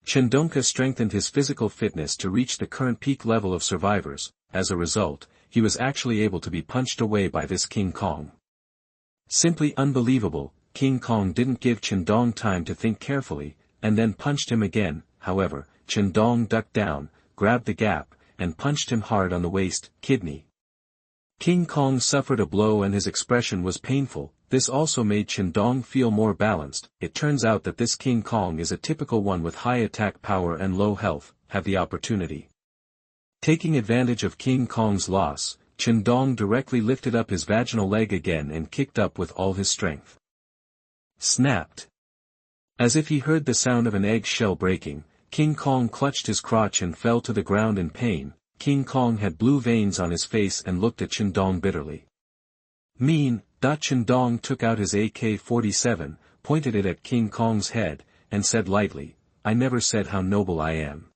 Chen Dong strengthened his physical fitness to reach the current peak level of survivors. As a result, he was actually able to be punched away by this King Kong. Simply unbelievable. King Kong didn't give Chen Dong time to think carefully, and then punched him again. However, Chen Dong ducked down, grabbed the gap, and punched him hard on the waist, kidney. King Kong suffered a blow and his expression was painful. This also made Chen Dong feel more balanced. It turns out that this King Kong is a typical one with high attack power and low health. Have the opportunity. Taking advantage of King Kong's loss, Chen Dong directly lifted up his vaginal leg again and kicked up with all his strength. Snapped. As if he heard the sound of an egg shell breaking, King Kong clutched his crotch and fell to the ground in pain. King Kong had blue veins on his face and looked at Chen Dong bitterly. Mean. Chen Dong took out his AK-47, pointed it at King Kong's head, and said lightly, I never said how noble I am.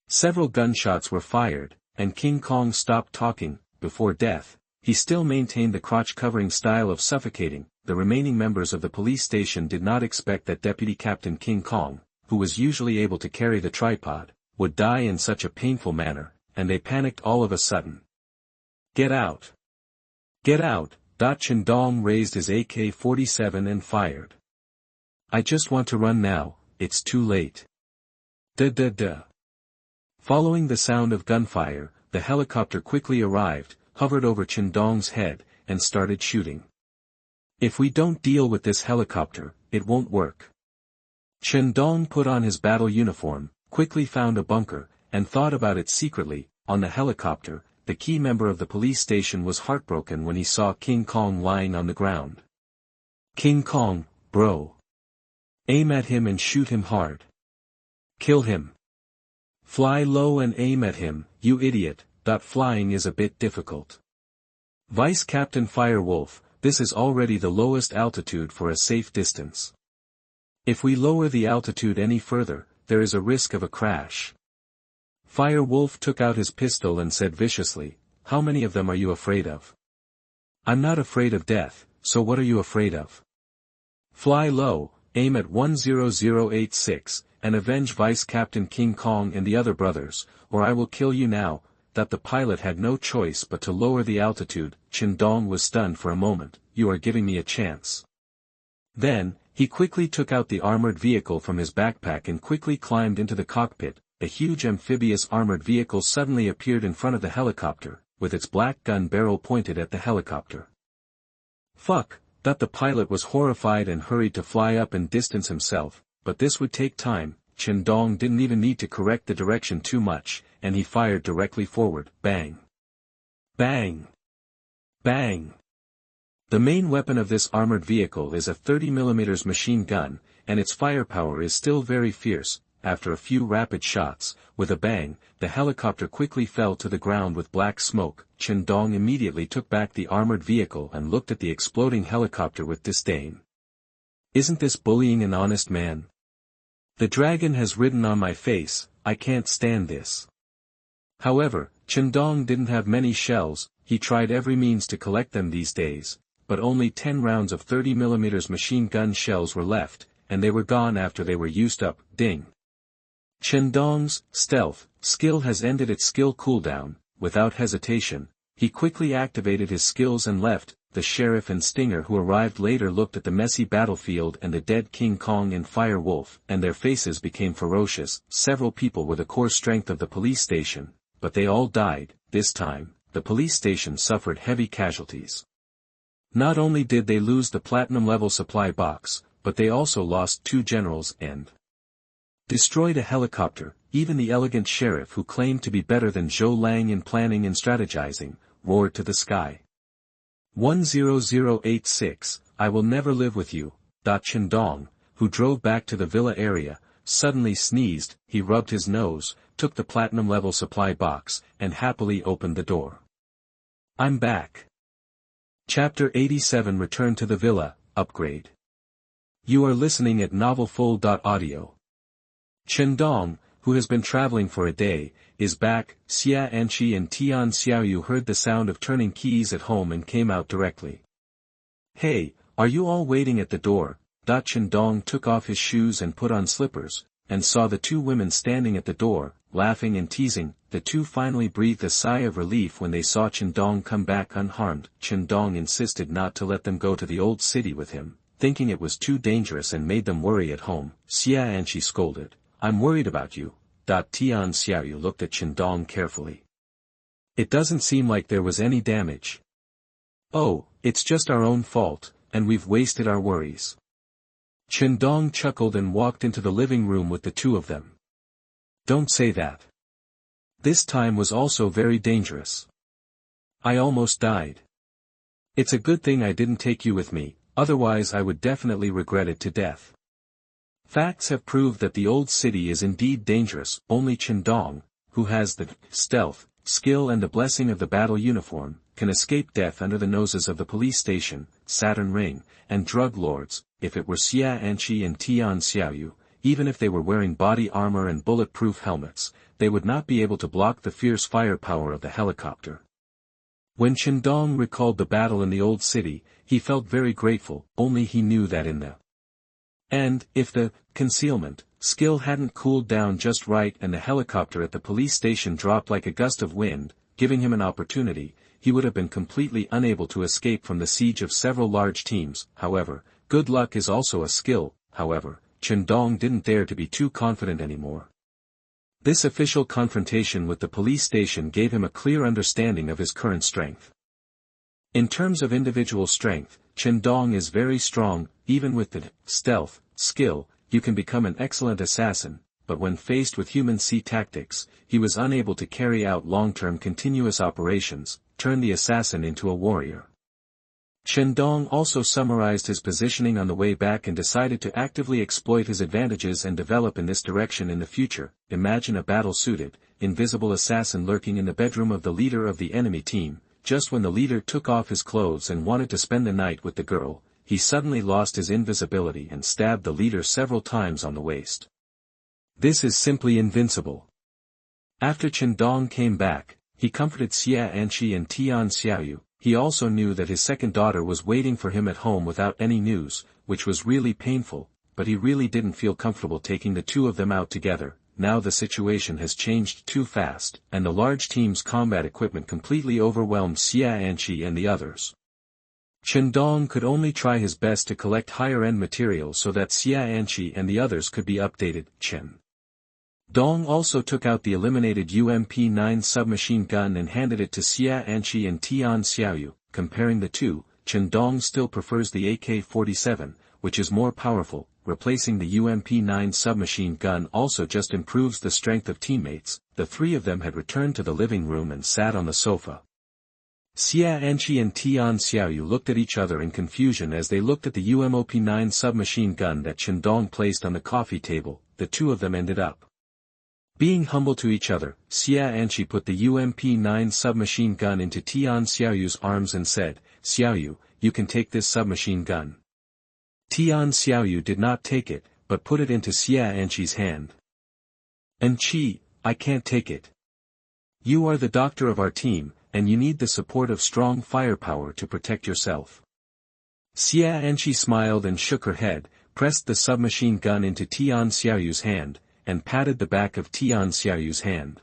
Several gunshots were fired, and King Kong stopped talking. Before death, he still maintained the crotch-covering style of suffocating. The remaining members of the police station did not expect that Deputy Captain King Kong, who was usually able to carry the tripod, would die in such a painful manner, and they panicked all of a sudden. Get out! Get out! Chen Dong raised his AK-47 and fired. I just want to run now, it's too late. Duh. Following the sound of gunfire, the helicopter quickly arrived, hovered over Chen Dong's head, and started shooting. If we don't deal with this helicopter, it won't work. Chen Dong put on his battle uniform, quickly found a bunker, and thought about it secretly. On the helicopter, the key member of the police station was heartbroken when he saw King Kong lying on the ground. King Kong, bro. Aim at him and shoot him hard. Kill him. Fly low and aim at him, you idiot. Flying is a bit difficult. Vice Captain Firewolf, this is already the lowest altitude for a safe distance. If we lower the altitude any further, there is a risk of a crash. Firewolf took out his pistol and said viciously, how many of them are you afraid of? I'm not afraid of death, so what are you afraid of? Fly low, aim at 10086, and avenge Vice Captain King Kong and the other brothers, or I will kill you now. That the pilot had no choice but to lower the altitude. Chen Dong was stunned for a moment. You are giving me a chance. Then, he quickly took out the armored vehicle from his backpack and quickly climbed into the cockpit. A huge amphibious armored vehicle suddenly appeared in front of the helicopter, with its black gun barrel pointed at the helicopter. Fuck! The pilot was horrified and hurried to fly up and distance himself, but this would take time. Chen Dong didn't even need to correct the direction too much, and he fired directly forward. Bang! Bang! Bang! The main weapon of this armored vehicle is a 30mm machine gun, and its firepower is still very fierce. After a few rapid shots, with a bang, the helicopter quickly fell to the ground with black smoke. Chen Dong immediately took back the armored vehicle and looked at the exploding helicopter with disdain. Isn't this bullying an honest man? The dragon has ridden on my face, I can't stand this. However, Chen Dong didn't have many shells. He tried every means to collect them these days, but only 10 rounds of 30mm machine gun shells were left, and they were gone after they were used up. Ding. Chen Dong's stealth skill has ended its skill cooldown. Without hesitation, he quickly activated his skills and left. The sheriff and Stinger who arrived later looked at the messy battlefield and the dead King Kong and Fire Wolf, and their faces became ferocious. Several people were the core strength of the police station, but they all died. This time, the police station suffered heavy casualties. Not only did they lose the platinum-level supply box, but they also lost 2 generals and destroyed a helicopter. Even the elegant sheriff who claimed to be better than Zhou Lang in planning and strategizing, roared to the sky. 10086, I will never live with you. Chen Dong, who drove back to the villa area, suddenly sneezed. He rubbed his nose, took the platinum-level supply box, and happily opened the door. I'm back. Chapter 87 Return to the Villa, Upgrade. You are listening at novelfull.audio. Chen Dong, who has been traveling for a day, is back. Xia Anqi and Tian Xiaoyu heard the sound of turning keys at home and came out directly. Hey, are you all waiting at the door? Chen Dong took off his shoes and put on slippers, and saw the 2 women standing at the door, laughing and teasing. The 2 finally breathed a sigh of relief when they saw Chen Dong come back unharmed. Chen Dong insisted not to let them go to the old city with him, thinking it was too dangerous and made them worry at home. Xia Anqi scolded, I'm worried about you. Tian Xiaoyu looked at Chen Dong carefully. It doesn't seem like there was any damage. Oh, it's just our own fault, and we've wasted our worries. Chen Dong chuckled and walked into the living room with the 2 of them. Don't say that. This time was also very dangerous. I almost died. It's a good thing I didn't take you with me, otherwise I would definitely regret it to death. Facts have proved that the old city is indeed dangerous. Only Chen Dong, who has the stealth skill and the blessing of the battle uniform, can escape death under the noses of the police station, Saturn Ring, and drug lords. If it were Xia Anqi and Tian Xiaoyu, even if they were wearing body armor and bulletproof helmets, they would not be able to block the fierce firepower of the helicopter. When Chen Dong recalled the battle in the old city, he felt very grateful. Only he knew that in the end, if the concealment skill hadn't cooled down just right and the helicopter at the police station dropped like a gust of wind, giving him an opportunity, he would have been completely unable to escape from the siege of several large teams. However, good luck is also a skill. However, Chen Dong didn't dare to be too confident anymore. This official confrontation with the police station gave him a clear understanding of his current strength. In terms of individual strength, Chen Dong is very strong. Even with the stealth skill, you can become an excellent assassin, but when faced with human C tactics, he was unable to carry out long-term continuous operations, turn the assassin into a warrior. Chen Dong also summarized his positioning on the way back and decided to actively exploit his advantages and develop in this direction in the future. Imagine a battle-suited, invisible assassin lurking in the bedroom of the leader of the enemy team. Just when the leader took off his clothes and wanted to spend the night with the girl, he suddenly lost his invisibility and stabbed the leader several times on the waist. This is simply invincible. After Chen Dong came back, he comforted Xia Anqi and Tian Xiaoyu. He also knew that his second daughter was waiting for him at home without any news, which was really painful, but he really didn't feel comfortable taking the 2 of them out together. Now the situation has changed too fast, and the large team's combat equipment completely overwhelmed Xia Anqi and the others. Chen Dong could only try his best to collect higher-end materials so that Xia Anqi and the others could be updated. Chen Dong also took out the eliminated UMP-9 submachine gun and handed it to Xia Anqi and Tian Xiaoyu. Comparing the 2, Chen Dong still prefers the AK-47, which is more powerful. Replacing the UMP-9 submachine gun also just improves the strength of teammates. The 3 of them had returned to the living room and sat on the sofa. Xia Anqi and Tian Xiaoyu looked at each other in confusion as they looked at the UMP-9 submachine gun that Chen Dong placed on the coffee table. The 2 of them ended up being humble to each other. Xia Anqi put the UMP-9 submachine gun into Tian Xiaoyu's arms and said, "Xiaoyu, you can take this submachine gun." Tian Xiaoyu did not take it, but put it into Xia Anqi's hand. "Anqi, I can't take it. You are the doctor of our team, and you need the support of strong firepower to protect yourself. Xia Anqi smiled and shook her head, pressed the submachine gun into Tian Xiaoyu's hand, and patted the back of Tian Xiaoyu's hand.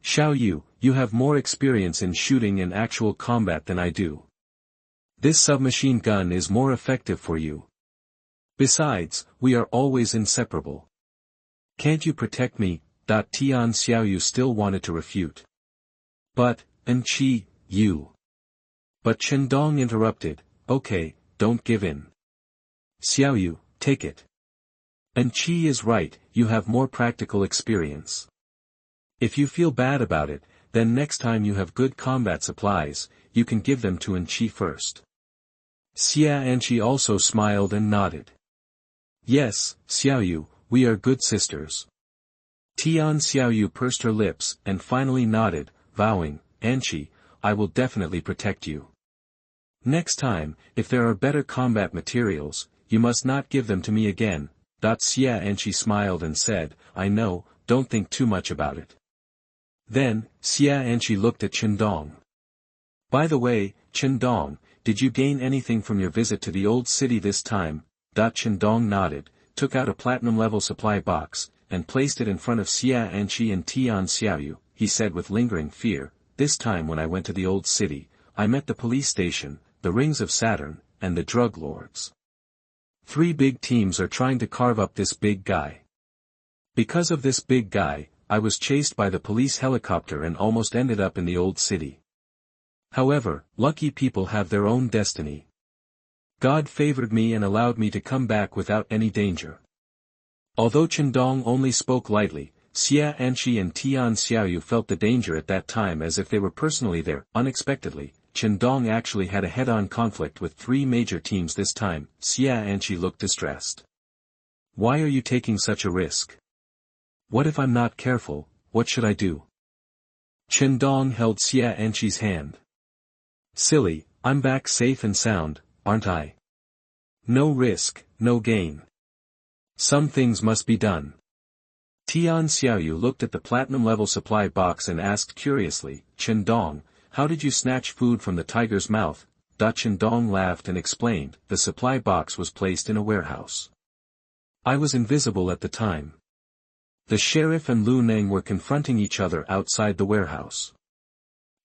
Xiao Yu, you have more experience in shooting and actual combat than I do. This submachine gun is more effective for you. Besides, we are always inseparable. Can't you protect me? Tian Xiaoyu still wanted to refute. But, Anqi, you. But Chen Dong interrupted, okay, don't give in. Xiaoyu, take it. Anqi is right, you have more practical experience. If you feel bad about it, then next time you have good combat supplies, you can give them to Anqi first. Xia Anqi also smiled and nodded. Yes, Xiaoyu, we are good sisters. Tian Xiaoyu pursed her lips and finally nodded, vowing, Anqi, I will definitely protect you. Next time, if there are better combat materials, you must not give them to me again. Xia Anqi smiled and said, I know, don't think too much about it. Then, Xia Anqi looked at Chen Dong. By the way, Chen Dong, did you gain anything from your visit to the old city this time? Chen Dong nodded, took out a platinum-level supply box, and placed it in front of Xia Anqi and Tian Xiaoyu. He said with lingering fear, this time when I went to the old city, I met the police station, the rings of Saturn, and the drug lords. 3 big teams are trying to carve up this big guy. Because of this big guy, I was chased by the police helicopter and almost ended up in the old city. However, lucky people have their own destiny. God favored me and allowed me to come back without any danger. Although Chen Dong only spoke lightly, Xia Anqi and Tian Xiaoyu felt the danger at that time as if they were personally there. Unexpectedly, Chen Dong actually had a head-on conflict with 3 major teams this time. Xia Anqi looked distressed. Why are you taking such a risk? What if I'm not careful, what should I do? Chen Dong held Xia Anqi's hand. Silly, I'm back safe and sound, aren't I? No risk, no gain. Some things must be done. Tian Xiaoyu looked at the platinum-level supply box and asked curiously, Chen Dong, how did you snatch food from the tiger's mouth? Chen Dong laughed and explained, the supply box was placed in a warehouse. I was invisible at the time. The sheriff and Lu Neng were confronting each other outside the warehouse.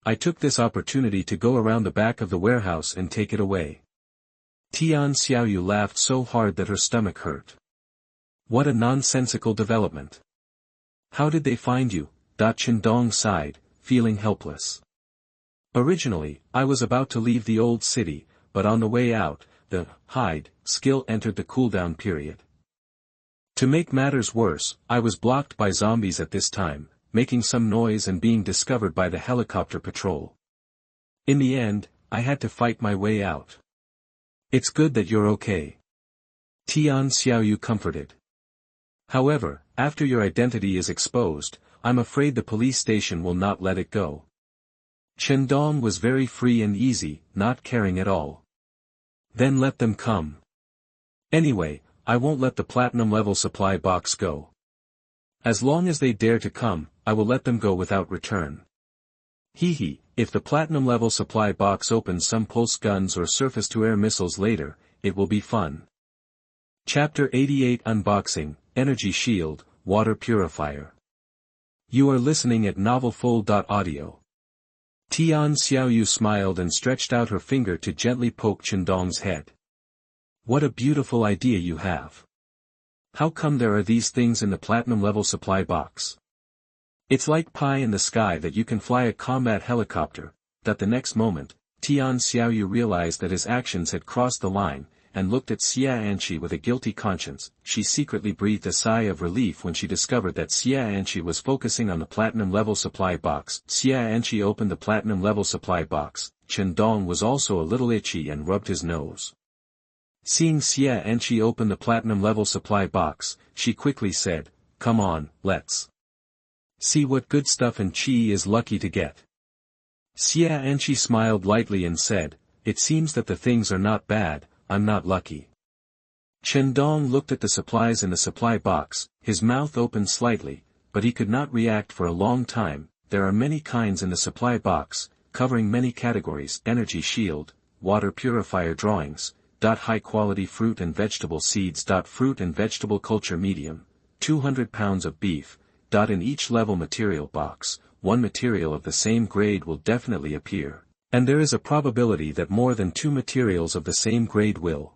I took this opportunity to go around the back of the warehouse and take it away. Tian Xiaoyu laughed so hard that her stomach hurt. What a nonsensical development. How did they find you? Chen Dong sighed, feeling helpless. Originally, I was about to leave the old city, but on the way out, the hide skill entered the cooldown period. To make matters worse, I was blocked by zombies at this time, making some noise and being discovered by the helicopter patrol. In the end, I had to fight my way out. It's good that you're okay. Tian Xiaoyu comforted. However, after your identity is exposed, I'm afraid the police station will not let it go. Chen Dong was very free and easy, not caring at all. Then let them come. Anyway, I won't let the platinum-level supply box go. As long as they dare to come, I will let them go without return. Hee, if the platinum-level supply box opens some pulse guns or surface-to-air missiles later, it will be fun. Chapter 88 Unboxing, Energy Shield, Water Purifier. You are listening at novelfull.audio. Tian Xiaoyu smiled and stretched out her finger to gently poke Chen Dong's head. What a beautiful idea you have. How come there are these things in the platinum-level supply box? It's like pie in the sky that you can fly a combat helicopter. That the next moment, Tian Xiaoyu realized that his actions had crossed the line, and looked at Xia Anqi with a guilty conscience. She secretly breathed a sigh of relief when she discovered that Xia Anqi was focusing on the platinum-level supply box. Xia Anqi opened the platinum-level supply box. Chen Dong was also a little itchy and rubbed his nose. Seeing Xia Anqi open the platinum-level supply box, she quickly said, come on, let's see what good stuff Anqi is lucky to get. Xia Anqi smiled lightly and said, it seems that the things are not bad, I'm not lucky. Chen Dong looked at the supplies in the supply box, his mouth opened slightly, but he could not react for a long time. there are many kinds in the supply box, covering many categories: energy shield, water purifier drawings, high quality fruit and vegetable seeds, fruit and vegetable culture medium, 200 pounds of beef, in each level material box, one material of the same grade will definitely appear, and there is a probability that more than 2 materials of the same grade will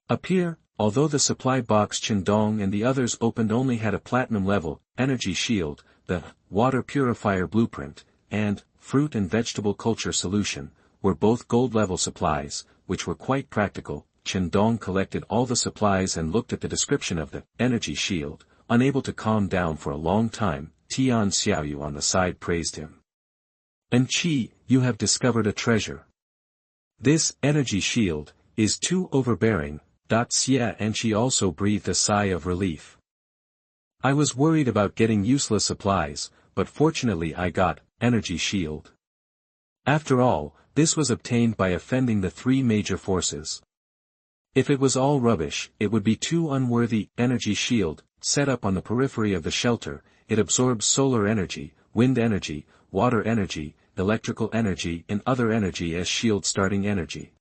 appear. Although the supply box Chen Dong and the others opened only had a platinum level, energy shield, the water purifier blueprint, and fruit and vegetable culture solution, were both gold level supplies, which were quite practical. Chen Dong collected all the supplies and looked at the description of the energy shield, unable to calm down for a long time. Tian Xiaoyu on the side praised him. "And Qi, you have discovered a treasure. This energy shield is too overbearing." Xia and Qi also breathed a sigh of relief. "I was worried about getting useless supplies, but fortunately I got energy shield. After all, this was obtained by offending the 3 major forces. If it was all rubbish, it would be too unworthy." Energy shield, set up on the periphery of the shelter, it absorbs solar energy, wind energy, water energy, electrical energy and other energy as shield starting energy.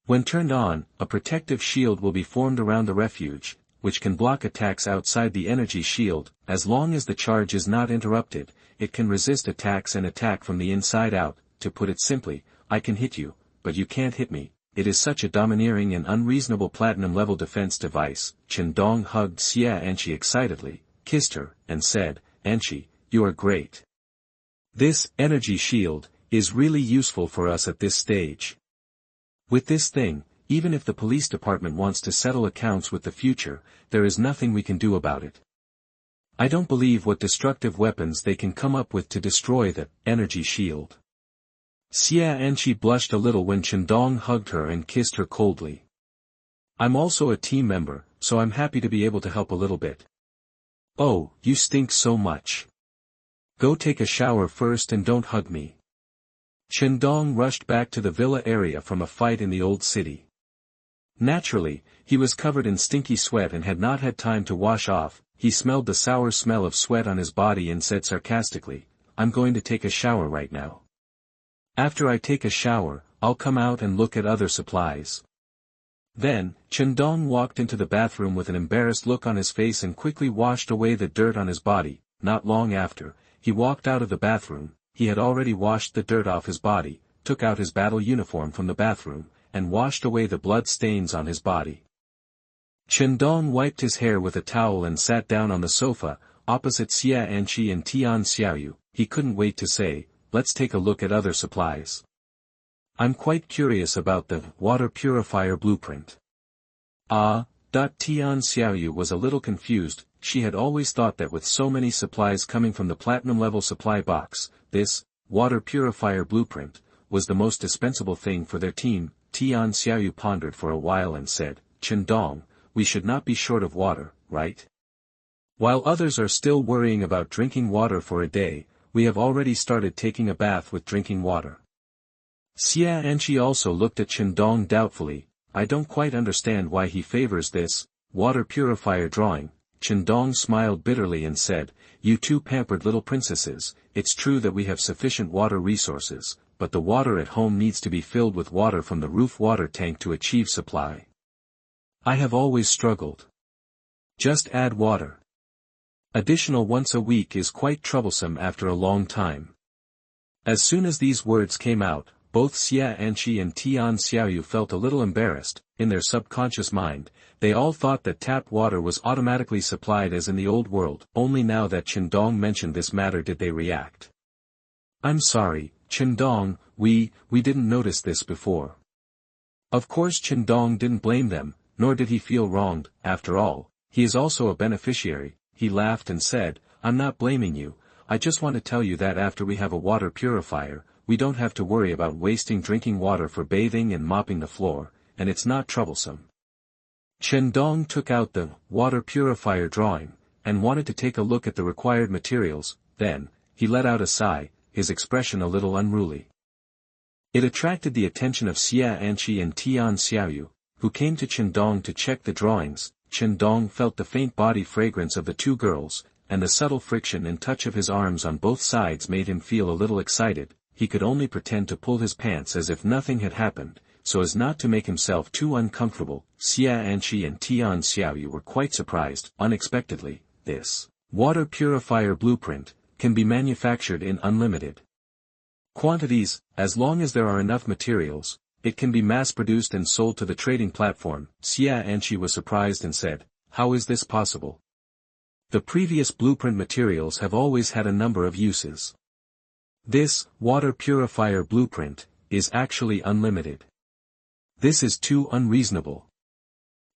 When turned on, a protective shield will be formed around the refuge, which can block attacks outside the energy shield. As long as the charge is not interrupted, it can resist attacks and attack from the inside out. To put it simply, I can hit you, but you can't hit me. It is such a domineering and unreasonable platinum-level defense device. Chen Dong hugged Xia Anqi excitedly, kissed her, and said, "Anqi, you are great. This energy shield is really useful for us at this stage. With this thing, even if the police department wants to settle accounts with the future, there is nothing we can do about it. I don't believe what destructive weapons they can come up with to destroy the energy shield." Xia Anqi blushed a little when Chen Dong hugged her and kissed her coldly. "I'm also a team member, so I'm happy to be able to help a little bit." "Oh, you stink so much. Go take a shower first and don't hug me." Chen Dong rushed back to the villa area from a fight in the old city. Naturally, he was covered in stinky sweat and had not had time to wash off. He smelled the sour smell of sweat on his body and said sarcastically, "I'm going to take a shower right now. After I take a shower, I'll come out and look at other supplies." Then, Chen Dong walked into the bathroom with an embarrassed look on his face and quickly washed away the dirt on his body. Not long after, he walked out of the bathroom. He had already washed the dirt off his body, took out his battle uniform from the bathroom, and washed away the blood stains on his body. Chen Dong wiped his hair with a towel and sat down on the sofa, opposite Xia Anqi and Tian Xiaoyu. He couldn't wait to say, "Let's take a look at other supplies. I'm quite curious about the water purifier blueprint." Tian Xiaoyu was a little confused. She had always thought that with so many supplies coming from the platinum-level supply box, this water purifier blueprint was the most dispensable thing for their team. Tian Xiaoyu pondered for a while and said, "Chen Dong, we should not be short of water, right? While others are still worrying about drinking water for a day, we have already started taking a bath with drinking water." Xia Anqi also looked at Chen Dong doubtfully. "I don't quite understand why he favors this water purifier drawing." Chen Dong smiled bitterly and said, "You two pampered little princesses, it's true that we have sufficient water resources, but the water at home needs to be filled with water from the roof water tank to achieve supply. I have always struggled. Just add water. Additional once a week is quite troublesome after a long time." As soon as these words came out, both Xia Anqi and Tian Xiaoyu felt a little embarrassed. In their subconscious mind, they all thought that tap water was automatically supplied as in the old world. Only now that Chen Dong mentioned this matter did they react. "I'm sorry, Chen Dong, we didn't notice this before." Of course Chen Dong didn't blame them, nor did he feel wronged. After all, he is also a beneficiary. He laughed and said, "I'm not blaming you, I just want to tell you that after we have a water purifier, we don't have to worry about wasting drinking water for bathing and mopping the floor, and it's not troublesome." Chen Dong took out the water purifier drawing, and wanted to take a look at the required materials. Then, he let out a sigh, his expression a little unruly. It attracted the attention of Xia Anqi and Tian Xiaoyu, who came to Chen Dong to check the drawings. Chen Dong felt the faint body fragrance of the two girls, and the subtle friction and touch of his arms on both sides made him feel a little excited. He could only pretend to pull his pants as if nothing had happened, so as not to make himself too uncomfortable. Xia Anqi and Tian Xiaoyu were quite surprised. Unexpectedly, this water purifier blueprint can be manufactured in unlimited quantities. As long as there are enough materials, it can be mass-produced and sold to the trading platform. Xia Anqi was surprised and said, "How is this possible? The previous blueprint materials have always had a number of uses. This water purifier blueprint is actually unlimited. This is too unreasonable."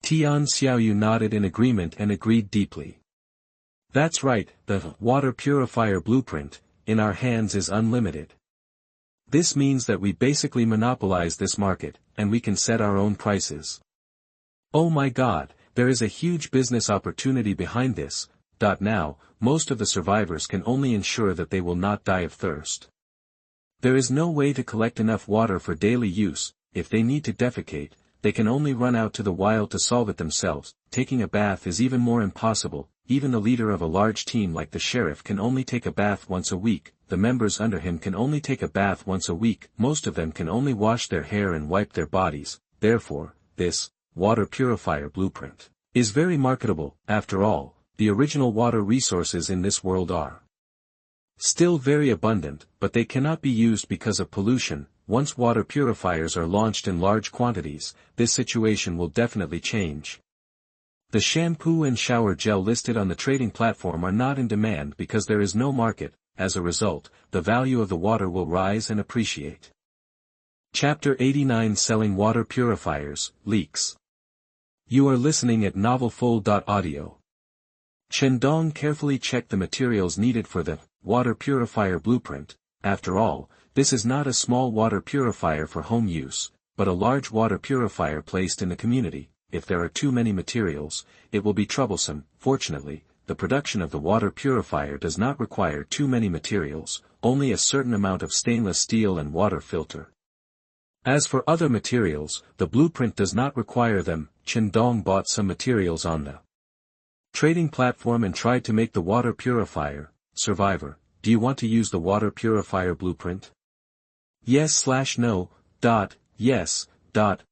Tian Xiaoyu nodded in agreement and agreed deeply. "That's right, the water purifier blueprint in our hands is unlimited. This means that we basically monopolize this market, and we can set our own prices. Oh my God, there is a huge business opportunity behind this." Now, most of the survivors can only ensure that they will not die of thirst. There is no way to collect enough water for daily use. If they need to defecate, they can only run out to the wild to solve it themselves. Taking a bath is even more impossible. Even the leader of a large team like the sheriff can only take a bath once a week. The members under him can only take a bath once a week. Most of them can only wash their hair and wipe their bodies. Therefore, this water purifier blueprint is very marketable. After all, the original water resources in this world are still very abundant, but they cannot be used because of pollution. Once water purifiers are launched in large quantities, this situation will definitely change. The shampoo and shower gel listed on the trading platform are not in demand because there is no market. As a result, the value of the water will rise and appreciate. Chapter 89 Selling Water Purifiers, Leeks. You are listening at novelfull.audio. Chen Dong carefully checked the materials needed for the water purifier blueprint. After all, this is not a small water purifier for home use, but a large water purifier placed in the community. If there are too many materials, it will be troublesome. Fortunately, the production of the water purifier does not require too many materials, only a certain amount of stainless steel and water filter. As for other materials, the blueprint does not require them. Chen Dong bought some materials on the trading platform and tried to make the water purifier. Survivor, do you want to use the water purifier blueprint? Yes/no. Yes.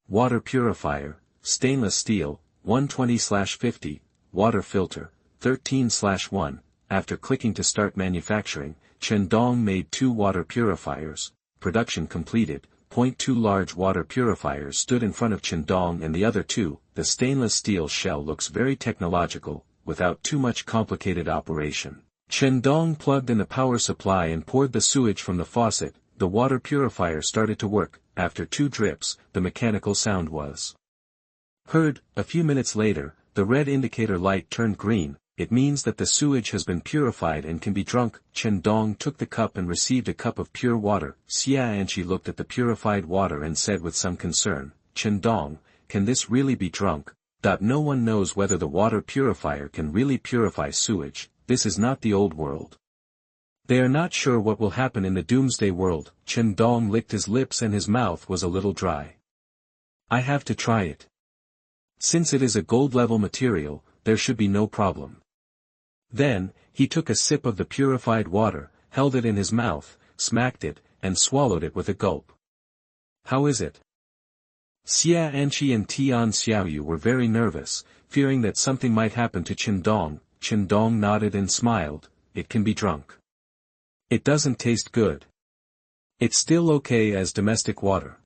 Water purifier, stainless steel, 120/50, water filter, 13/1. After clicking to start manufacturing, Chen Dong made 2 water purifiers. Production completed. 2 large water purifiers stood in front of Chen Dong and the other 2. The stainless steel shell looks very technological, without too much complicated operation. Chen Dong plugged in the power supply and poured the sewage from the faucet. The water purifier started to work. After 2 drips, the mechanical sound was heard. A few minutes later, the red indicator light turned green. It means that the sewage has been purified and can be drunk. Chen Dong took the cup and received a cup of pure water. Xia Anqi looked at the purified water and said with some concern, "Chen Dong, can this really be drunk?" No one knows whether the water purifier can really purify sewage. This is not the old world. They are not sure what will happen in the doomsday world. Chen Dong licked his lips and his mouth was a little dry. "I have to try it. Since it is a gold-level material, there should be no problem." Then, he took a sip of the purified water, held it in his mouth, smacked it, and swallowed it with a gulp. "How is it?" Xia Anqi and Tian Xiaoyu were very nervous, fearing that something might happen to Chen Dong. Chen Dong nodded and smiled. "It can be drunk. It doesn't taste good. It's still okay as domestic water."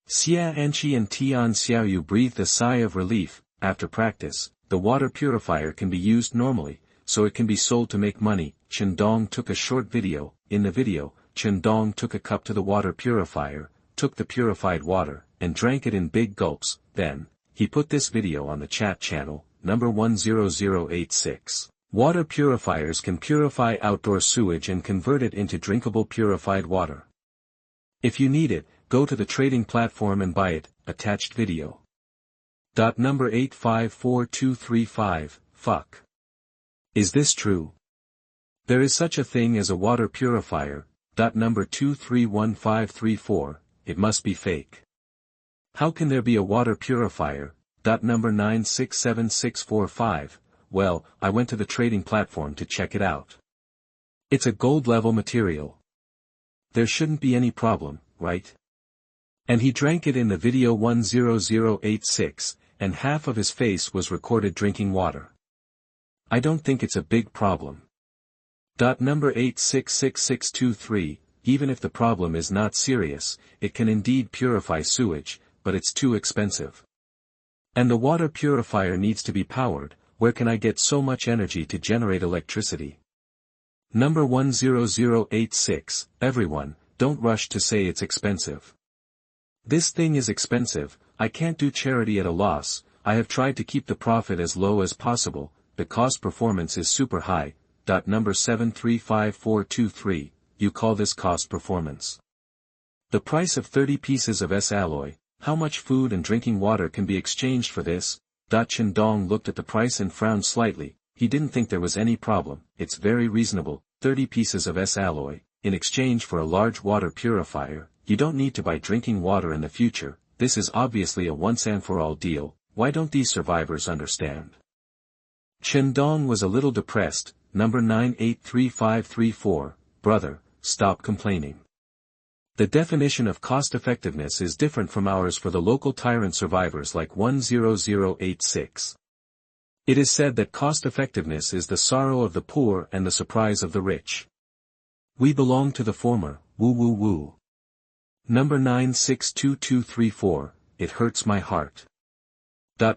Xia Anqi and Tian Xiaoyu breathed a sigh of relief. After practice, the water purifier can be used normally, so it can be sold to make money. Chen Dong took a short video. In the video, Chen Dong took a cup to the water purifier, took the purified water, and drank it in big gulps. Then, he put this video on the chat channel, number 10086. Water purifiers can purify outdoor sewage and convert it into drinkable purified water. If you need it, go to the trading platform and buy it. Attached video. Number 854235, fuck. Is this true? There is such a thing as a water purifier. Number 231534, it must be fake. How can there be a water purifier? Number 967645, well, I went to the trading platform to check it out. It's a gold-level material. There shouldn't be any problem, right? And he drank it in the video 10086, and half of his face was recorded drinking water. I don't think it's a big problem. Number 866623, even if the problem is not serious, it can indeed purify sewage, but it's too expensive. And the water purifier needs to be powered. Where can I get so much energy to generate electricity? Number 10086, everyone, don't rush to say it's expensive. This thing is expensive. I can't do charity at a loss. I have tried to keep the profit as low as possible. The cost performance is super high. Number 735423, you call this cost performance? The price of 30 pieces of S-alloy, how much food and drinking water can be exchanged for this? Chen Dong looked at the price and frowned slightly. He didn't think there was any problem. It's very reasonable, 30 pieces of S-alloy, in exchange for a large water purifier. You don't need to buy drinking water in the future. This is obviously a once-and-for-all deal. Why don't these survivors understand? Chen Dong was a little depressed. Number 983534, brother, stop complaining. The definition of cost-effectiveness is different from ours for the local tyrant survivors like 10086. It is said that cost-effectiveness is the sorrow of the poor and the surprise of the rich. We belong to the former, woo woo woo. Number 962234, it hurts my heart.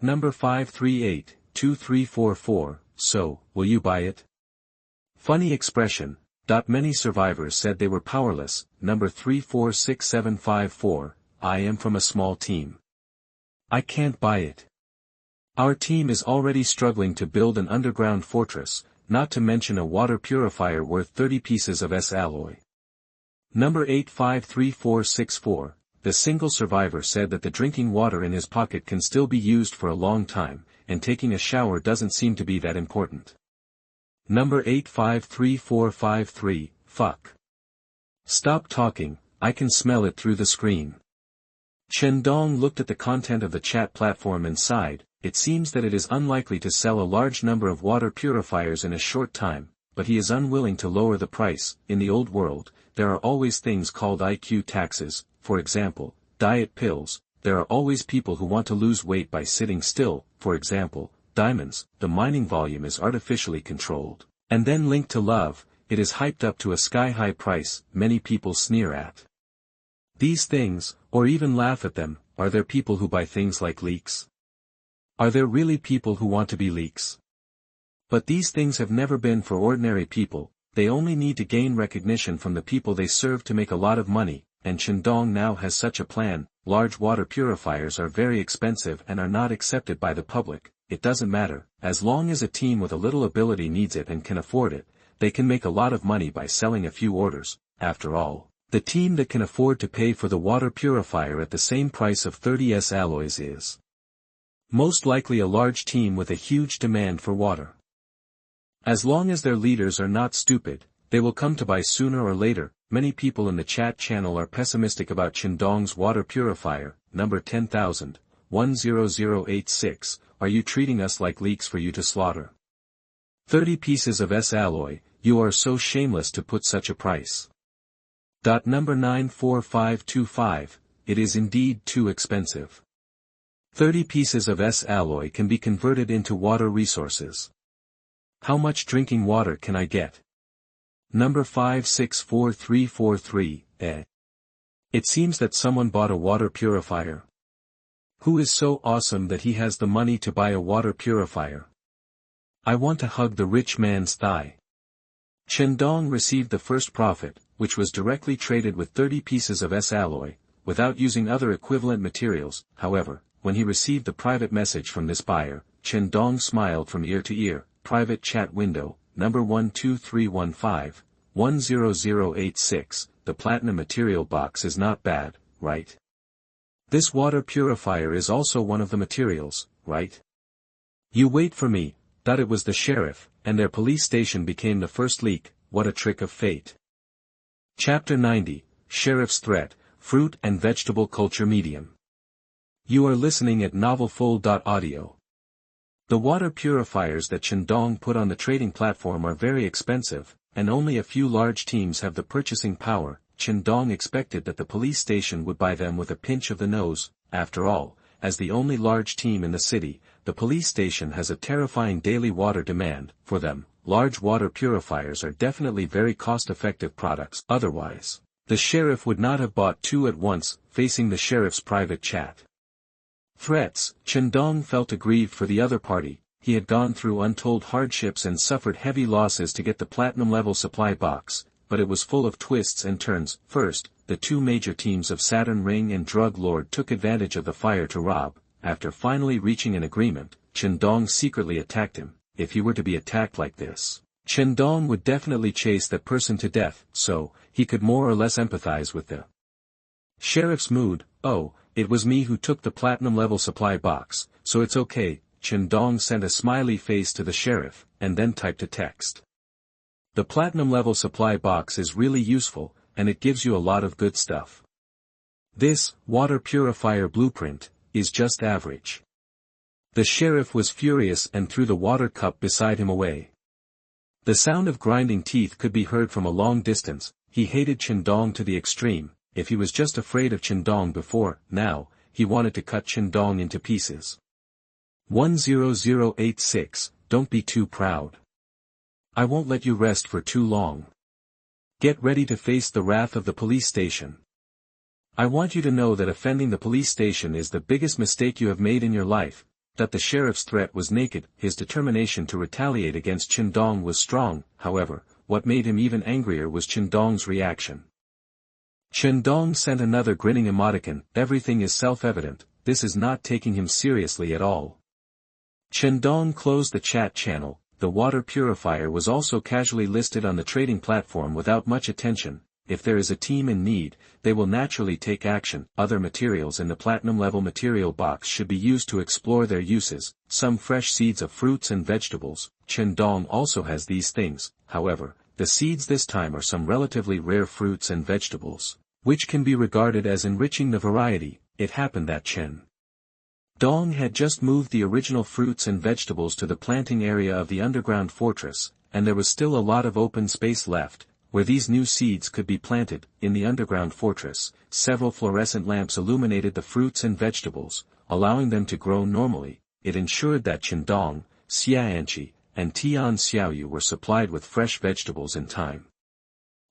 Number 5382344, so, will you buy it? Funny expression. Many survivors said they were powerless. Number 346754, I am from a small team. I can't buy it. Our team is already struggling to build an underground fortress, not to mention a water purifier worth 30 pieces of S-alloy. Number 853464, the single survivor said that the drinking water in his pocket can still be used for a long time, and taking a shower doesn't seem to be that important. Number 853453, fuck. Stop talking, I can smell it through the screen. Chen Dong looked at the content of the chat platform and sighed. It seems that it is unlikely to sell a large number of water purifiers in a short time, but he is unwilling to lower the price. In the old world, there are always things called IQ taxes, for example, diet pills. There are always people who want to lose weight by sitting still, for example, diamonds. The mining volume is artificially controlled. And then linked to love, it is hyped up to a sky-high price. Many people sneer at these things, or even laugh at them. Are there people who buy things like leeks? Are there really people who want to be leeks? But these things have never been for ordinary people. They only need to gain recognition from the people they serve to make a lot of money, and Chen Dong now has such a plan. Large water purifiers are very expensive and are not accepted by the public. It doesn't matter, as long as a team with a little ability needs it and can afford it, they can make a lot of money by selling a few orders. After all, the team that can afford to pay for the water purifier at the same price of 30 S-alloys is most likely a large team with a huge demand for water. As long as their leaders are not stupid, they will come to buy sooner or later. Many people in the chat channel are pessimistic about Chen Dong's water purifier. Number 10086, are you treating us like leeks for you to slaughter? 30 pieces of S-alloy, you are so shameless to put such a price. Number 94525, it is indeed too expensive. 30 pieces of S-alloy can be converted into water resources. How much drinking water can I get? Number 564343, It seems that someone bought a water purifier. Who is so awesome that he has the money to buy a water purifier? I want to hug the rich man's thigh. Chen Dong received the first profit, which was directly traded with 30 pieces of S-alloy, without using other equivalent materials. However, when he received the private message from this buyer, Chen Dong smiled from ear to ear. Private chat window, number 12315, 10086, the platinum material box is not bad, right? This water purifier is also one of the materials, right? You wait for me. It was the sheriff, and their police station became the first leak. What a trick of fate. Chapter 90, Sheriff's Threat, Fruit and Vegetable Culture Medium. You are listening at novelfull.audio. The water purifiers that Chen Dong put on the trading platform are very expensive, and only a few large teams have the purchasing power. Chen Dong expected that the police station would buy them with a pinch of the nose. After all, as the only large team in the city, the police station has a terrifying daily water demand. For them, large water purifiers are definitely very cost-effective products. Otherwise, the sheriff would not have bought two at once. Facing the sheriff's private chat threats, Chen Dong felt aggrieved for the other party. He had gone through untold hardships and suffered heavy losses to get the platinum-level supply box, but it was full of twists and turns. First, the two major teams of Saturn Ring and Drug Lord took advantage of the fire to rob. After finally reaching an agreement, Chen Dong secretly attacked him. If he were to be attacked like this, Chen Dong would definitely chase that person to death, so he could more or less empathize with the sheriff's mood. Oh, it was me who took the platinum-level supply box, so it's okay. Chen Dong sent a smiley face to the sheriff, and then typed a text. The platinum-level supply box is really useful, and it gives you a lot of good stuff. This water purifier blueprint is just average. The sheriff was furious and threw the water cup beside him away. The sound of grinding teeth could be heard from a long distance. He hated Chen Dong to the extreme. If he was just afraid of Chen Dong before, now, he wanted to cut Chen Dong into pieces. 10086, don't be too proud. I won't let you rest for too long. Get ready to face the wrath of the police station. I want you to know that offending the police station is the biggest mistake you have made in your life. That the sheriff's threat was naked. His determination to retaliate against Chen Dong was strong. However, what made him even angrier was Chen Dong's reaction. Chen Dong sent another grinning emoticon. Everything is self-evident, this is not taking him seriously at all. Chen Dong closed the chat channel. The water purifier was also casually listed on the trading platform without much attention. If there is a team in need, they will naturally take action. Other materials in the platinum-level material box should be used to explore their uses. Some fresh seeds of fruits and vegetables. Chen Dong also has these things. However, the seeds this time are some relatively rare fruits and vegetables, which can be regarded as enriching the variety. It happened that Chen Dong had just moved the original fruits and vegetables to the planting area of the underground fortress, and there was still a lot of open space left, where these new seeds could be planted. In the underground fortress, several fluorescent lamps illuminated the fruits and vegetables, allowing them to grow normally. It ensured that Chen Dong, Xiaanqi, and Tian Xiaoyu were supplied with fresh vegetables in time.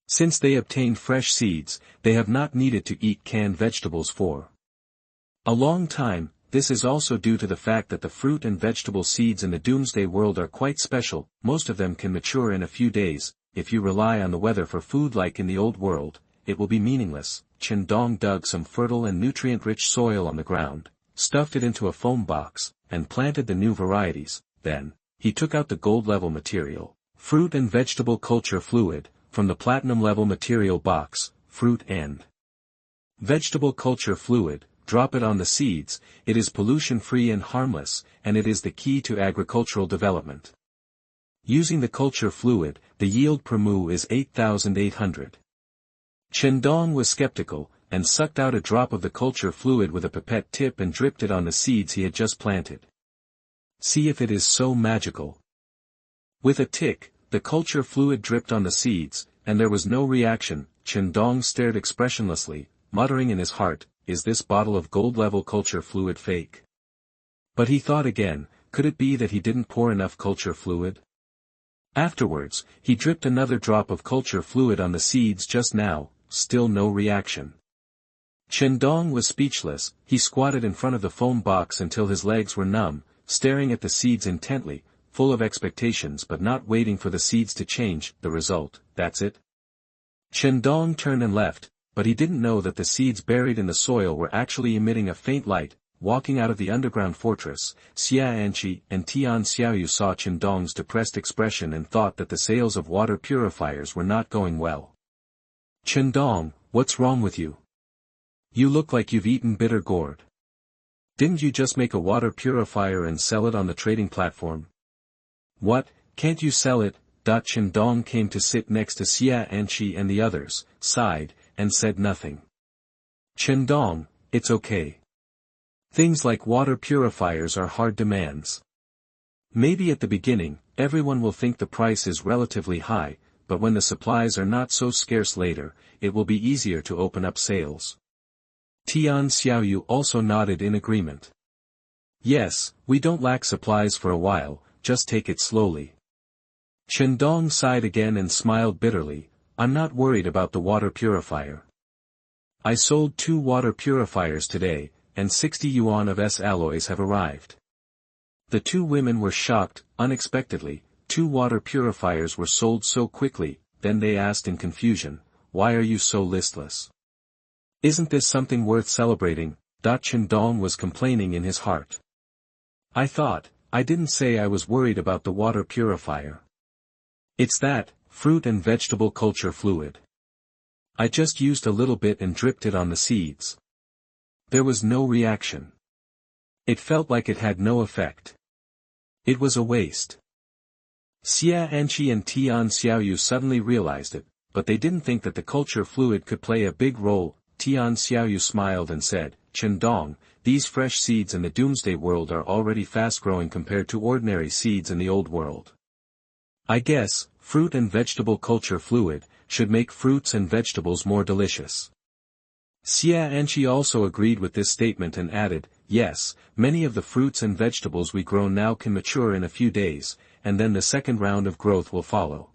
Since they obtained fresh seeds, they have not needed to eat canned vegetables for a long time. This is also due to the fact that the fruit and vegetable seeds in the doomsday world are quite special. Most of them can mature in a few days. If you rely on the weather for food like in the old world, it will be meaningless. Chen Dong dug some fertile and nutrient-rich soil on the ground, stuffed it into a foam box, and planted the new varieties. Then, he took out the gold-level material, fruit and vegetable culture fluid, from the platinum-level material box. Fruit and vegetable culture fluid, drop it on the seeds. It is pollution-free and harmless, and it is the key to agricultural development. Using the culture fluid, the yield per mu is 8,800. Chen Dong was skeptical, and sucked out a drop of the culture fluid with a pipette tip and dripped it on the seeds he had just planted. See if it is so magical. With a tick, the culture fluid dripped on the seeds, and there was no reaction. Chen Dong stared expressionlessly, muttering in his heart, is this bottle of gold-level culture fluid fake? But he thought again, could it be that he didn't pour enough culture fluid? Afterwards, he dripped another drop of culture fluid on the seeds just now, still no reaction. Chen Dong was speechless. He squatted in front of the foam box until his legs were numb, staring at the seeds intently, full of expectations but not waiting for the seeds to change. The result, that's it. Chen Dong turned and left, but he didn't know that the seeds buried in the soil were actually emitting a faint light. Walking out of the underground fortress, Xiaanqi and Tian Xiaoyu saw Chen Dong's depressed expression and thought that the sales of water purifiers were not going well. Chen Dong, what's wrong with you? You look like you've eaten bitter gourd. Didn't you just make a water purifier and sell it on the trading platform? What, can't you sell it? Chen Dong came to sit next to Xiaanqi and the others, sighed, and said nothing. Chen Dong, it's okay. Things like water purifiers are hard demands. Maybe at the beginning, everyone will think the price is relatively high, but when the supplies are not so scarce later, it will be easier to open up sales. Tian Xiaoyu also nodded in agreement. Yes, we don't lack supplies for a while, just take it slowly. Chen Dong sighed again and smiled bitterly. I'm not worried about the water purifier. I sold 2 water purifiers today, and 60 yuan of S alloys have arrived. The 2 women were shocked. Unexpectedly, 2 water purifiers were sold so quickly. Then they asked in confusion, why are you so listless? Isn't this something worth celebrating? Chen Dong was complaining in his heart. I didn't say I was worried about the water purifier. It's that, fruit and vegetable culture fluid. I just used a little bit and dripped it on the seeds. There was no reaction. It felt like it had no effect. It was a waste. Xia Anqi and Tian Xiaoyu suddenly realized it, but they didn't think that the culture fluid could play a big role. Tian Xiaoyu smiled and said, Chen Dong, these fresh seeds in the doomsday world are already fast-growing compared to ordinary seeds in the old world. I guess, fruit and vegetable culture fluid, should make fruits and vegetables more delicious. Xia Anqi also agreed with this statement and added, yes, many of the fruits and vegetables we grow now can mature in a few days, and then the second round of growth will follow.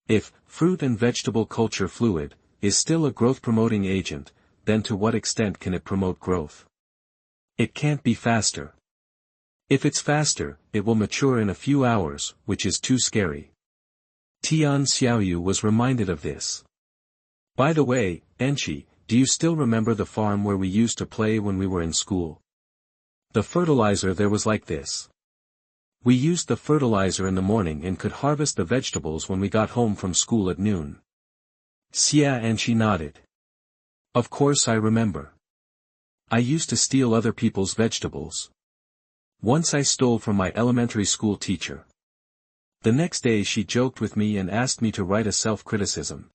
If fruit and vegetable culture fluid is still a growth-promoting agent, then to what extent can it promote growth? It can't be faster. If it's faster, it will mature in a few hours, which is too scary. Tian Xiaoyu was reminded of this. By the way, Anqi, do you still remember the farm where we used to play when we were in school? The fertilizer there was like this. We used the fertilizer in the morning and could harvest the vegetables when we got home from school at noon. Xia Anqi nodded. Of course I remember. I used to steal other people's vegetables. Once I stole from my elementary school teacher. The next day she joked with me and asked me to write a self-criticism.